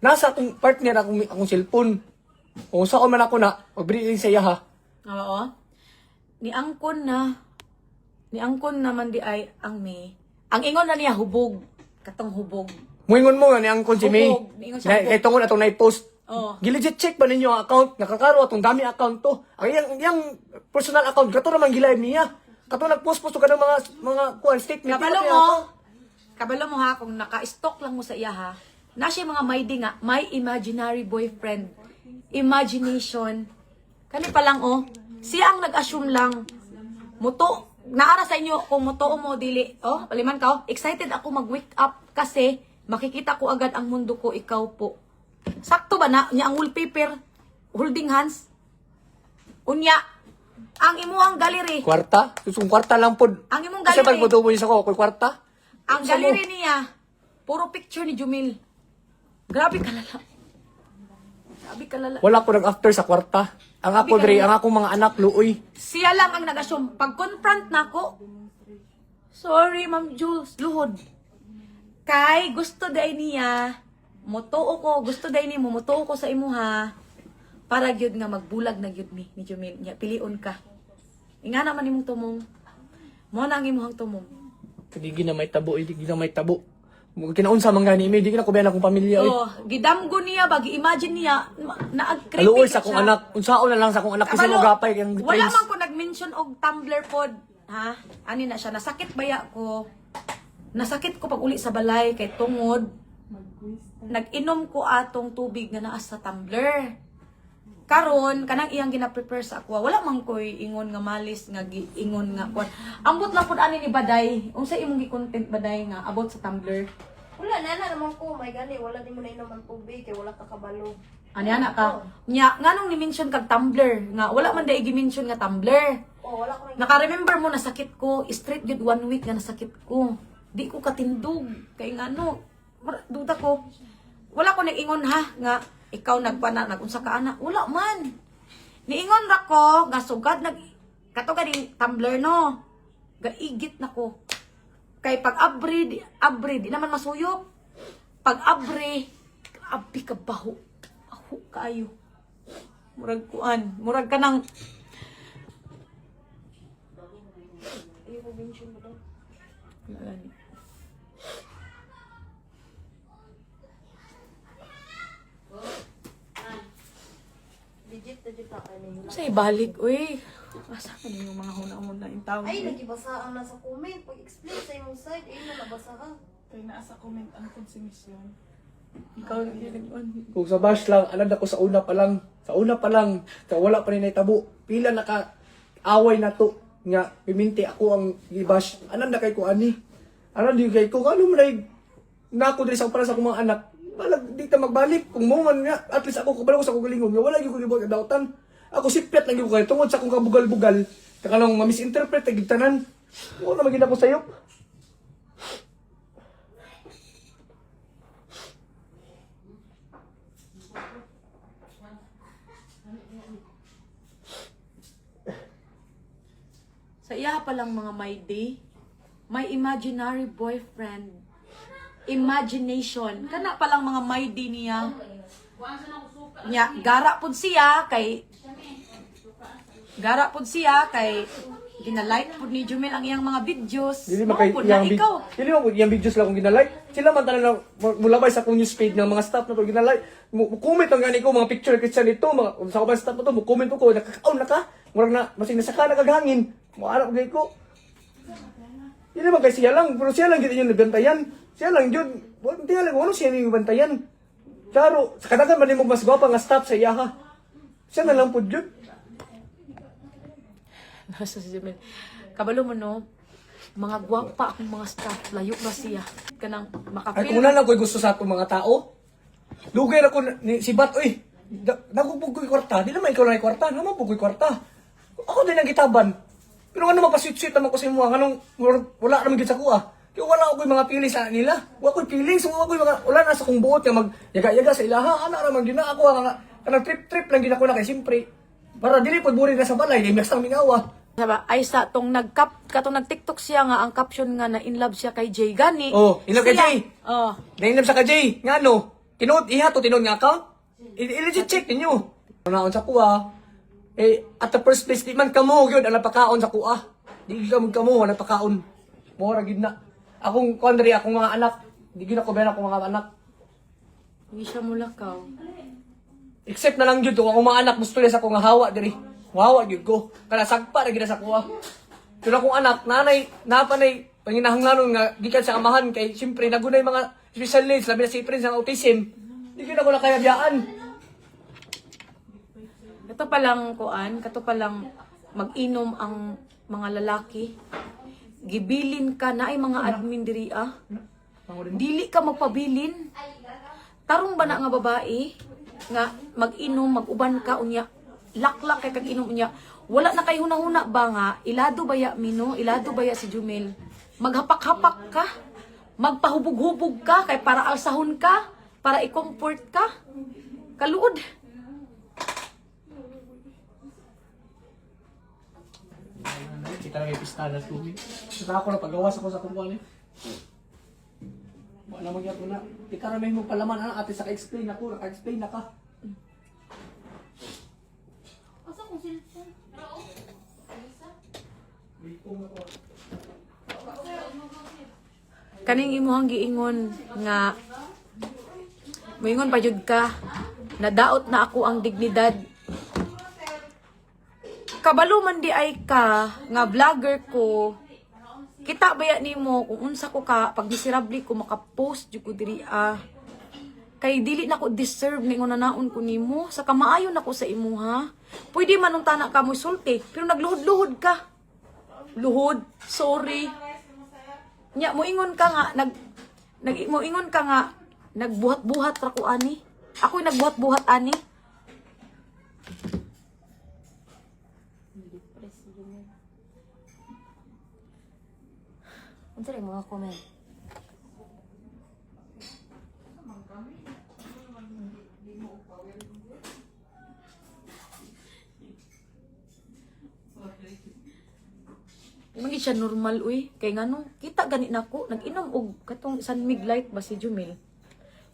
Speaker 2: Nasa akong partner akong cellphone. Usaon man ako na mag-briefing sa iya ha.
Speaker 1: Oo. Ni angkon naman di ay ang May. Ang ingon na niya hubog. Katong hubog.
Speaker 2: Muingon mo nga ni Angkon si May.
Speaker 1: Hubog. Niingon siya, hubog.
Speaker 2: Kay tungod atong na-post
Speaker 1: Oh.
Speaker 2: Gilegit check ba ninyo ang account? Nakakaro atong dami account to. Ang yang personal account kato naman gilive niya. Kato nagpost-post ka ng mga statement.
Speaker 1: Kabalo mo ha, kung naka-stalk lang mo sa iya ha, na siya mga maydi nga, my imaginary boyfriend, imagination. Kani pa lang oh, siya ang nag-assume lang. Muto, naara sa inyo kung muto mo dili. Oh, paliman ka oh, excited ako mag-wake up kasi makikita ko agad ang mundo ko, ikaw po. Sakto ba na niya ang wallpaper, holding hands? Unya, ang imuhang gallery.
Speaker 2: Kwarta? Susong kwarta lang po.
Speaker 1: Ang imong
Speaker 2: Kasi
Speaker 1: gallery.
Speaker 2: pag niya sa ko, kay kwarta?
Speaker 1: Ang gallery niya, puro picture ni Jumil. Grabe kalala. Grabe kalala.
Speaker 2: Wala ko nag-after sa kwarta. Ang ako, Dre, ang akong mga anak, luoy.
Speaker 1: Siya lang ang nag-assume. Pag-confront na ako, sorry, Ma'am Jules, luhod. Kay, gusto day niya, mutuo ko, gusto day ni mo, mutuo ko sa imuha, para gyud nga magbulag na gyud ni Jumil. Nya, piliun ka. Inga naman imong tumong. Mo na ang imuhang tumong.
Speaker 2: Hindi na may tabo, hindi na may tabo. Kinaunsa man gani, hindi na ko biyan akong pamilya.
Speaker 1: Oh, gidamgo niya, imagine niya, na-creepy
Speaker 2: Aluoy sa akong anak. Unsaon na lang sa akong anak kasi
Speaker 1: Kabalo,
Speaker 2: magapay kang
Speaker 1: wala man ko nag-mention og Tumblr pod, ha? Ani na siya, nasakit baya ko. Nasakit ko pag uli sa balay kay tungod. Nag-inom ko atong tubig na naa sa tumbler. Karon kanang iyang gina-prepare sa ako. Wala man koy ingon nga malis nga ingon nga kon. Ambot lang pud ani ni Baday. Unsa imong gi-content Baday nga abot sa tumbler?
Speaker 3: Wala na naman ko, may gani, wala din mo na inom ang tubig, kaya wala ka kabalo.
Speaker 1: Ani ana ka. Nya nganong ni-mention kag tumbler nga wala man day gi-mention nga tumbler.
Speaker 3: Oh, wala ko na
Speaker 1: Naka-remember mo nasakit ko, straight good 1 week nga nasakit ko. Di ko katindog kay ngano. Duda ko. Wala ko nag-ingon ha nga ikaw nagpana nagunsa ka ana. Wala man. Niingon ra ko nga sugad nag kato ganing tumbler no. Gaigit na ko. Kay pag abri di naman masuyop. Pag abri ka baho. Baho kayo. Murag kuan, murag ka nang
Speaker 3: legit na dito ka ninyo.
Speaker 1: sa ibalik, uy. Asa ka yung mga huna-huna yung tao?
Speaker 3: Ay, nagibasa ang nasa comment. Pag-explain sa imong side, ayun na nabasa ka.
Speaker 4: Kaya nasa comment ang konsumisyon.
Speaker 1: Ikaw yung
Speaker 2: Kung sa bash lang, anad ako sa una pa lang. Sa una pa lang, sa wala pa rin ay tabo. Pila naka-away na to. Nga, piminti ako ang i-bash. Anad na kay ko ani. Anad di kay ko. Ano mo na ako diri sa para sa akong mga anak. Balag, di ta magbalik. Kung mo man nga, at least ako, kabalo ko sa akong galingon. Nga, wala yung kong kadautan. Ako sipyat lang yung kayo. Tungod sa akong kabugal-bugal. Kakanong ma-misinterpret, tagigtanan. Oo na magina ko sa'yo.
Speaker 1: Sa iya pa lang mga my day, my imaginary boyfriend, imagination. Kana pa lang mga my day niya. Nya, gara pud siya kay ginalike pud ni Jumel ang iyang mga videos.
Speaker 2: Dili
Speaker 1: Mao
Speaker 2: makay
Speaker 1: pud na ikaw.
Speaker 2: Dili mo yung videos lang kung ginalike. Sila man tanan mulabay sa akong news page ng mga staff na to ginalike. Comment ang gani ko mga picture Christian dito, mga sa kabang staff na to, mo comment ko nakakaon na ka. Murag na masing nasaka na kaghangin. Mo anak gay ko. Dili man kay siya lang, pero siya lang gid yung nabantayan. Siya lang jud. Hindi lang ano siya yung bantayan. Klaro, sa kadagan man nimo mas gwapa nga staff sa iya ha. Siya na lang pud jud.
Speaker 1: Nasa si Jumel. Kabalo mo no, mga gwapa akong mga staff, layo ba siya. Kanang
Speaker 2: Ay
Speaker 1: makapil.
Speaker 2: kung na lang ko'y gusto sa atong mga tao. Lugay na ko si Bat, oy. Nagupog ko'y kwarta. Di naman ikaw lang ay kwarta. Naman po ko'y kwarta. Ako din ang gitaban. Pero ano mapasweet-sweet naman ko sa imo. Anong wala naman gid sa kuha. Kaya wala ako mga feelings sa nila. Wala ko'y feelings. Wala na sa kong buot nga magyaga-yaga sa ilaha. Ano naman gina ako nga. Kanang trip-trip lang gina ko na kay simpre. Para dili pod buri na sa balay. Di mas nang mingawa.
Speaker 1: Diba? Ay sa tong nag-TikTok siya nga ang caption nga na in love siya kay Jay gani.
Speaker 2: Oh, in love kay Jay.
Speaker 1: Oh.
Speaker 2: Nainam sa kajay. Nga no. Tinood iha to tinood nga account. I-legit check ninyo. Naon sa kuha. At the first place di man kamo gyud ang napakaon sa kuha. Di ka kamo ang napakaon. Mora gid na. Akong kondri akong mga anak. Di gid ako ben akong mga anak.
Speaker 1: Hindi siya mulakaw.
Speaker 2: Except na lang yun, kung akong mga anak, gusto nila sa akong hawa diri. Hawa yun ko. Kana sagpa na gina sa kuha. Pero akong anak, nanay, napanay, panginahanglanon nga, gikan sa amahan, kay siyempre, nagunay mga special needs, labi na si Prince ang autism. Hindi ko na ko nakayabiyaan.
Speaker 1: Kato palang kuan, kato palang mag-inom ang mga lalaki. Gibilin ka na ay mga admin diri ah. Dili ka magpabilin. Tarong ba na nga babae nga mag-inom, mag-uban ka unya. Laklak kay kag inom unya. Wala na kay hunahuna ba nga ilado baya Mino, ilado baya si Jumel. Maghapak-hapak ka. Magpahubog-hubog ka kay para alsahon ka, para i-comfort ka. Kaluod.
Speaker 2: Kita na kay pistana tubig. Saka ako na pagawas ako sa kumpuan eh. Wala naman yan ko na. Ika ramay mo palaman ha, ate sa ka-explain ako, naka-explain na ka.
Speaker 3: Asa kung cellphone?
Speaker 1: Kaning imuhang giingon nga moingon pa jud ka nadaot na ako ang dignidad. Kabalo man di ay ka nga vlogger ko. Kita baya nimo kung unsa ko ka pag miserable ko maka-post jud ko diri ah. Kay dili na ko deserve ningon nanaon ko nimo sa kamaayon ako sa imuha. Pwede man unta na ka mo sulti pero nagluhod-luhod ka. Luhod, sorry. Nya moingon ka nga moingon ka nga nagbuhat-buhat ra ko ani. Ako'y nagbuhat-buhat ani.
Speaker 3: Unsa rin mga comment?
Speaker 1: Magi siya normal uy. Kay ngano, kita gani nako nag-inom og katong Sunmig Light ba si Jumel.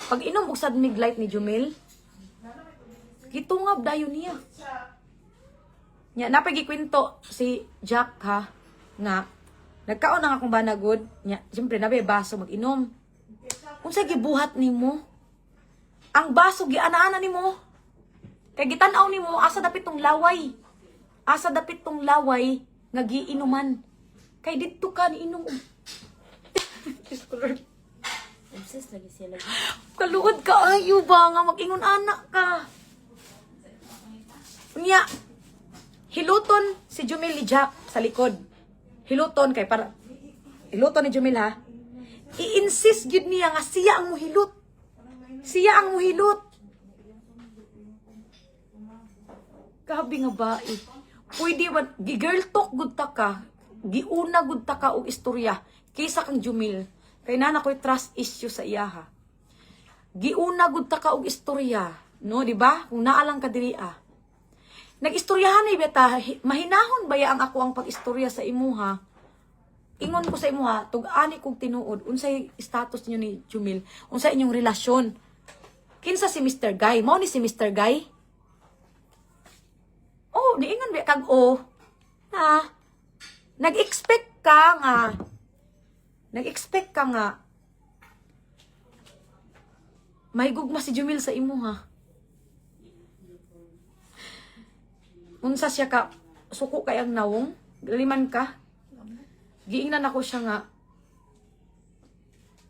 Speaker 1: Pag inom og Sunmig Light ni Jumel, kitungab dayon niya. Nya napay gikwento si Jack ha nga nagkaon na akong banagod. Nya siyempre nabe baso mag-inom. Unsa gibuhat nimo? Ang baso giana-ana nimo. Kay gitan-aw nimo asa dapit tong laway. Asa dapit tong laway nga giinuman. Kay dito ka ni inom. Diyos ko, Lord.
Speaker 3: Obsessed lagi siya lagi.
Speaker 1: Kaluod ka ayo ba nga mag-ingon anak ka. Unya, hiluton si Jumel ni Jack sa likod. Hiluton kay para hiluton ni Jumel ha. I-insist gid niya nga siya ang muhilot. Siya ang muhilot. Gabi nga ba eh. Pwede ba, gi-girl talk gud ta ka, giuna gud ta ka og istorya kaysa kang Jumel. Kay nana ko'y trust issue sa iya ha. Giuna gud ta ka og istorya, no, di ba? Kung naalang ka diri ah. Nag-istoryahan ni beta, mahinahon baya ang ako ang pag-istorya sa imuha. Ingon ko sa imuha, tug-ani kog tinuod, unsay status niyo ni Jumel, unsay inyong relasyon. Kinsa si Mr. Guy? Mao ni si Mr. Guy? Oh, niingon ba kag na nag-expect ka nga may gugma si Jumel sa imo ha. Unsa siya ka suko kay ang nawong, liman ka. Giingnan ako siya nga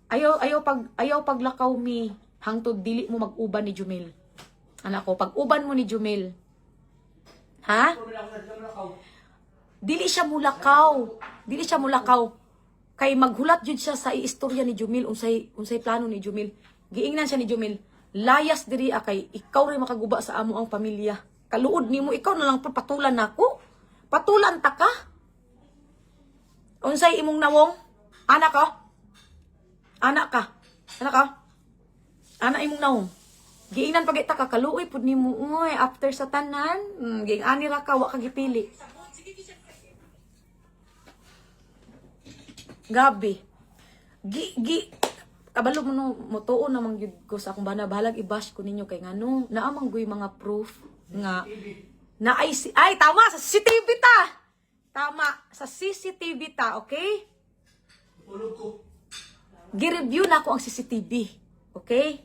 Speaker 1: ayaw paglakaw mi hangtod dili mo mag-uban ni Jumel. Anak ko, pag uban mo ni Jumel, ha? Dili siya mulakaw. Dili siya mulakaw. Kay maghulat jud siya sa istorya ni Jumel, unsay plano ni Jumel. Giingnan siya ni Jumel, layas diri kay ikaw ray makaguba sa amo ang pamilya. Kaluod nimo ikaw na lang patulan nako. Patulan ta ka. Unsay imong nawong? Anak ka? Anak ka? Anak ka? Anak imong nawong? Giingnan pagita ka kaluoy pud nimo uy after sa tanan giingani ra ka wa ka gipili. Gabi. Kabalo mo no motuon namang gyud ko sa akong bahalag i-bash ko ninyo kay ngano naamang goy mga proof nga na ay tama sa CCTV ta. Tama sa CCTV ta, okay?
Speaker 2: Ulog ko.
Speaker 1: Gi-review na ako ang CCTV. Okay?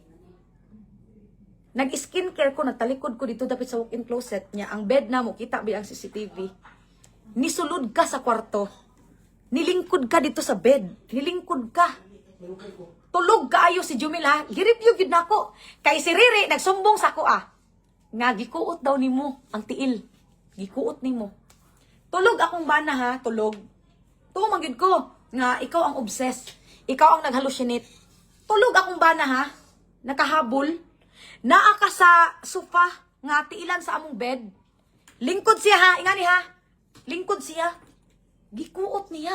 Speaker 1: Nag-skincare ko, nagtalikod ko dito dapit sa walk-in closet niya. Ang bed na mo, kita ba ang CCTV? Nisulod ka sa kwarto. Nilingkod ka dito sa bed. Nilingkod ka. Tulog kaayo si Jumil ha. Gireview gid nako. Kay si Riri nagsumbong sa ako nga gikuot daw nimo ang tiil. Gikuot nimo. Tulog akong bana ha, tulog. Tuo manggid ko nga ikaw ang obsessed. Ikaw ang naghalusinate. Tulog akong bana ha. Nakahabol. Naa ka sa sofa nga tiilan sa among bed. Lingkod siya ha, ingani ha. Lingkod siya. Gikuot niya.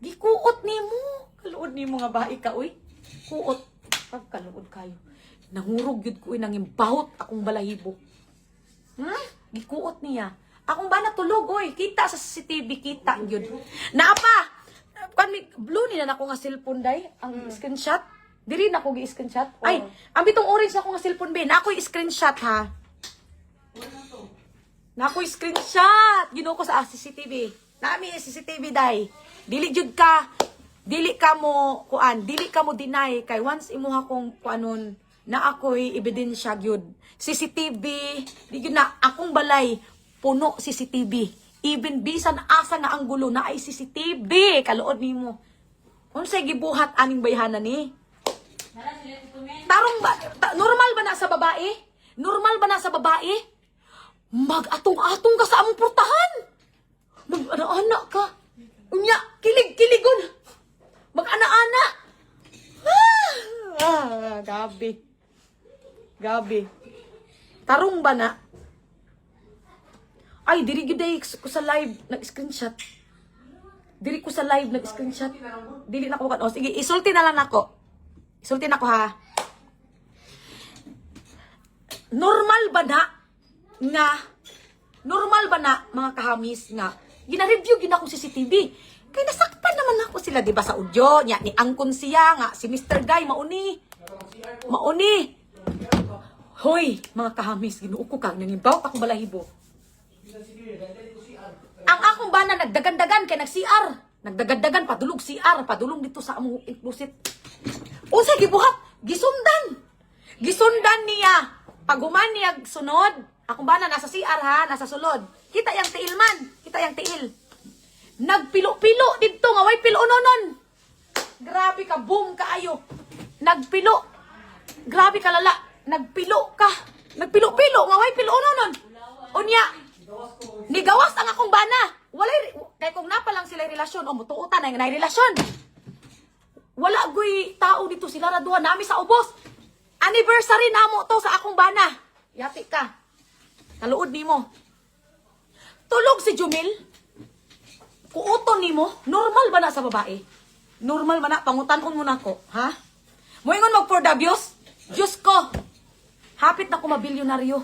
Speaker 1: Gikuot nimo. Kaluod nimo nga bae ka oy. Kuot. Pagkaluod kayo. Nangurog yun ko nang imbahot akong balahibo. Gikuot niya. Akong ba natulog oy. Kita sa CCTV, kita yun. Naapa! Blue ni na ako nga cellphone day. Ang screenshot. Diri na ako gi-screenshot. Ay, ang bitong orange ako nga cellphone be. Na ako'y screenshot ha. Na ako'y screenshot. Gino ko sa CCTV. Nami CCTV day. Dili jud ka. Dili ka mo kuan. Dili ka mo deny kay once imuha kong kuanon na ako'y ebidensya gyud. CCTV. Di gyud na akong balay puno CCTV. Even bisan asa nga ang gulo na ay CCTV. Kaluod nimo. Unsay gibuhat aning bayhanan ni? Tarong ba? Normal ba na sa babae? Normal ba na sa babae? Mag-atong-atong ka sa among portahan. Mag-ana-ana ka. Unya, kilig-kiligon. Mag-ana-ana. Gabi. Gabi. Tarong ba na? Ay, diri gyud ko sa live nag-screenshot. Diri ko sa live nag-screenshot. Dili na ko. O sige, isulti na lang ako. Isulti na ko ha. Normal ba na mga kahamis nga gina-review gina akong CCTV kay nasaktan naman ako sila diba sa audio nya ni angkon siya nga si Mr. Guy mauni hoy mga kahamis ginuo ko kag nangibaw akong balahibo ang akong bana nagdagan-dagan kay nagdagan-dagan padulog CR padulong dito sa among inclusive unsay gibuhat gisundan niya paguman niya sunod akong bana nasa CR ha, nasa sulod. Kita yang tiil man. Kita yang tiil. Nagpilo-pilo dito nga way pilo nonon. Grabe ka, boom kaayo. Nagpilo. Grabe ka lala. Nagpilo ka. Nagpilo-pilo nga way pilo nonon. Unya. Nigawas ang akong bana. Walay kay kung napa lang sila relasyon o mutuutan na relasyon. Wala goy tao dito sila ra duha nami sa ubos. Anniversary namo to sa akong bana. Yati ka. Kaluod nimo. Tulog si Jumil. Kuuton nimo. Normal ba na sa babae? Normal ba na? Pangutanon mo na ko. Ha? Moingon mag for the views? Diyos ko. Hapit na ko mabilyonaryo.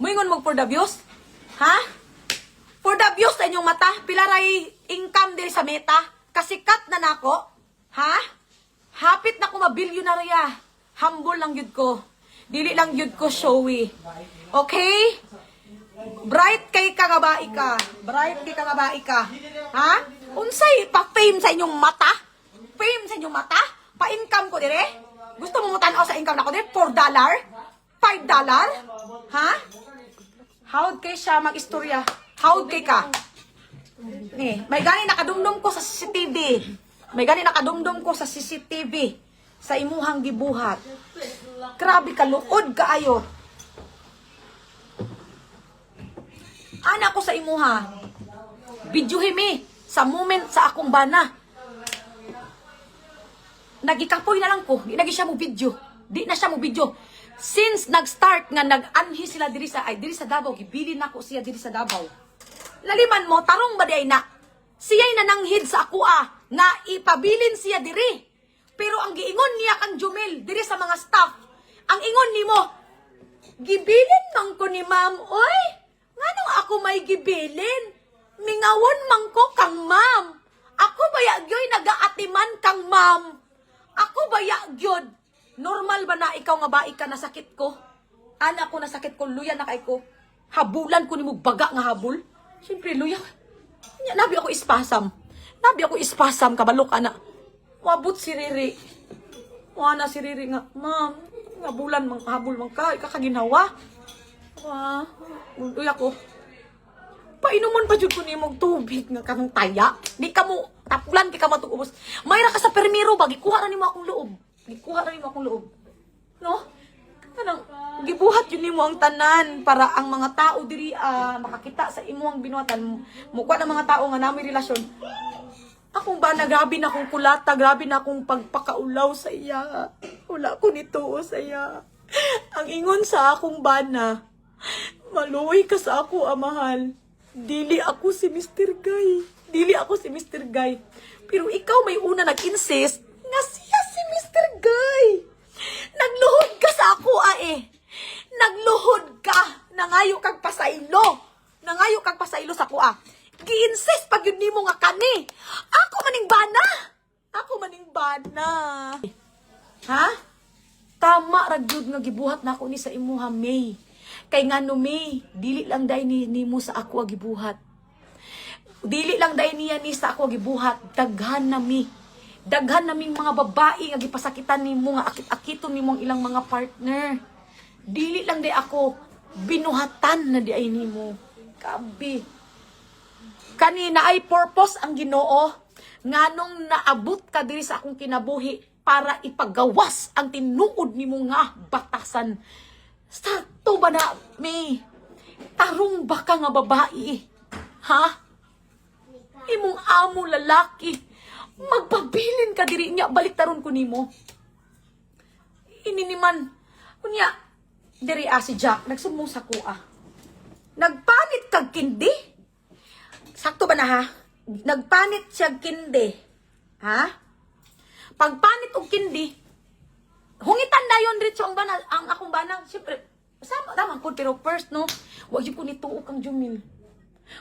Speaker 1: Moingon mag for the views? Ha? For the views sa inyong mata? Pilaray income din sa meta? Kasikat na nako? Ha? Hapit na ko mabilyonarya. Humble lang yun ko. Dili lang yun ko showy. Okay? Bright kay kagabai ka. Bright kay kagabai ka. Ha? Unsay pa-fame sa inyong mata? Fame sa inyong mata? Pa-income ko dire? Gusto mo mutanaw sa income na ko dire? $4? $5? Ha? Howd kay siya mag-istorya? Howd kay ka? May gani nakadumdum ko sa CCTV. May gani nakadumdum ko sa CCTV. Sa imuhang gibuhat. Grabe ka, luod kaayo. Ana ko sa imuha. Bidyuhimi sa moment sa akong bana. Nagikapoy na lang ko. Di na siya mo video. Di na siya mo video. Since nag-start nga nag-anhi sila diri sa Davao, gibilin nako siya diri sa Davao. Laliman mo tarong ba day na siya'y nananghid sa ako nga ipabilin siya diri. Pero ang giingon niya kang Jumil diri sa mga staff, ang ingon nimo, gibilin man ko ni ma'am, oy. Nganong ako may gibilin? Mingawon man ko kang ma'am. Ako baya gyoy nagaatiman kang ma'am. Ako baya gyud. Normal ba na ikaw nga baik ka nasakit ko? Ana ko nasakit ko, luya na kay ko. Habulan ko nimo baga nga habol. Siyempre luya. Nabi ako ispasam kabalo ka na. Wabot si Riri. Wala si Riri nga, ma'am, Nga bulan, habol man ka, ikakaginawa. Uy ako. Painuman pa jud ko nimong tubig nga kanang taya. Di ka mo tapulan di ka matubos. Mayra ka sa permiro ba gikuha na nimo akong loob. Gikuha na nimo akong loob. No? Kanang gibuhat yun nimo ang tanan para ang mga tao diri makakita sa imuang binuhatan. Mukha ng mga tao nga namoy relasyon. Akong ba na grabe na akong kulata, grabe na akong pagpakaulaw sa iya. Wala ko nituo sa iya. Ang ingon sa akong bana, maluoy ka sa ako, amahal. Dili ako si Mr. Guy. Dili ako si Mr. Guy. Pero ikaw may una nag-insist nga siya si Mr. Guy. Nagluhod ka sa ako, Nagluhod ka. Nangayo kag pasaylo. Nangayo kag pasaylo sa kuha. Gi-insist pag yun nimo nga kani. Ako maning bana. Ako maning bana. Ha? Tama ra gyud nga gibuhat na ako ni sa imuha, May. Kay ngano, May, dili lang day nimo sa ako gibuhat. Dili lang day niya ni sa ako gibuhat. Daghan nami. Daghan naming mga babae nga gipasakitan nimo nga akit-akiton nimo ang ilang mga partner. Dili lang day ako binuhatan na di ay nimo. Kabi. Kanina ay purpose ang Ginoo nganong naabot ka diri sa akong kinabuhi para ipagawas ang tinuod nimo nga batasan. Sakto ba na, May? Tarong ba ka nga babae? Ha? Imong amo lalaki. Magpabilin ka diri niya, balik taron ko nimo. Ininiman. Kunya, diri si Jack, nagsumong sa kuha. Nagpanit kag kindi? Sakto ba na ha? Nagpanit siya kindi. Ha? Pagpanit og kindi, hungitan dayon dito ang akong bana. Siyempre, sama naman po, pero first, no, wag yun ko nituo kang Jumil.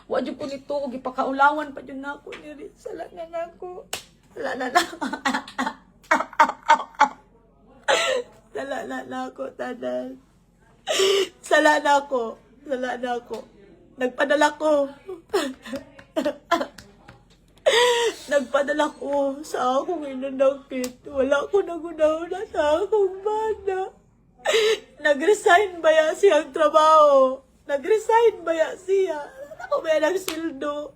Speaker 1: Wag yun ko nituo, gipakaulawan pa yun na ako. Sala na na ako. Sala na na. Sala na na ako, tanan. Sala na ako. Sala na ako. Nagpadala ko. Nagpadala ko sa akong inanakit. Wala ko nagunahuna sa akong bana. Nag-resign ba ya siyang trabaho? Nag-resign ba ya siya? Ako ba yan ang sildo?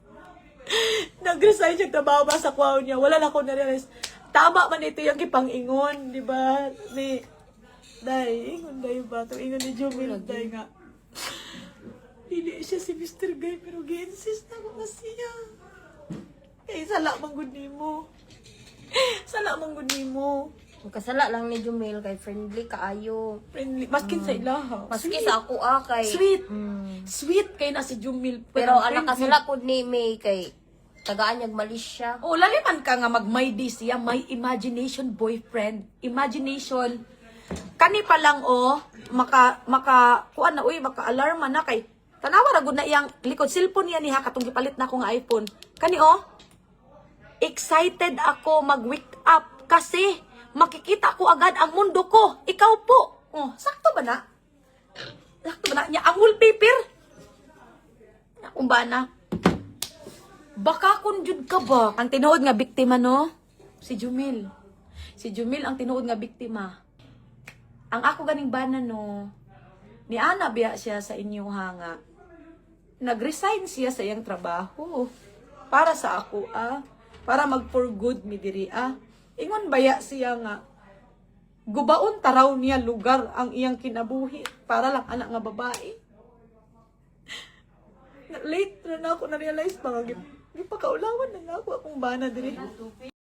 Speaker 1: Nag-resign siyang trabaho ba sa kwaw niya? Wala na ako na-realize. Tama man ito yung kipang-ingon, di ba? Ni, day, ingon day ba? Ito ingon ni Jumil, day nga. Hindi siya si Mr. Guy, pero gi-insist na ko na siya. Eh, sala manggod nimo. Sala manggod nimo.
Speaker 3: Kasala lang ni Jumel kay friendly kaayo.
Speaker 1: Friendly. Maskin sa ilaha.
Speaker 3: Maski
Speaker 1: Sweet.
Speaker 3: sa ako kay
Speaker 1: Sweet. Sweet kay na si Jumil.
Speaker 3: pero anak kasala pud ni May kay tagaan niyag Malaysia.
Speaker 1: Oh, laliman ka nga mag-my day siya. My imagination boyfriend. Imagination. Kani pa lang, kuan na, maka-alarma na kay, tanawa ra gud na iyang likod. Cellphone niya niha, katong gipalit na akong iPhone. Kani, excited ako mag-wake up kasi makikita ko agad ang mundo ko. Ikaw po. Sakto ba na? Sakto ba na? Nya, ang wallpaper. Kung ba na? Baka kung jud ka ba? Ang tinuod nga biktima, no? Si Jumil. Si Jumil ang tinuod nga biktima. Ang ako ganing bana, no? Ni ana biya siya sa inyo hanga. Nag-resign siya sa iyang trabaho. Para sa ako, para mag-for good mi diri, Ingon baya siya nga, gubaon taraw niya lugar ang iyang kinabuhi para lang anak nga babae. Late na ako na-realize mga gipakaulawan na ako akong bana diri.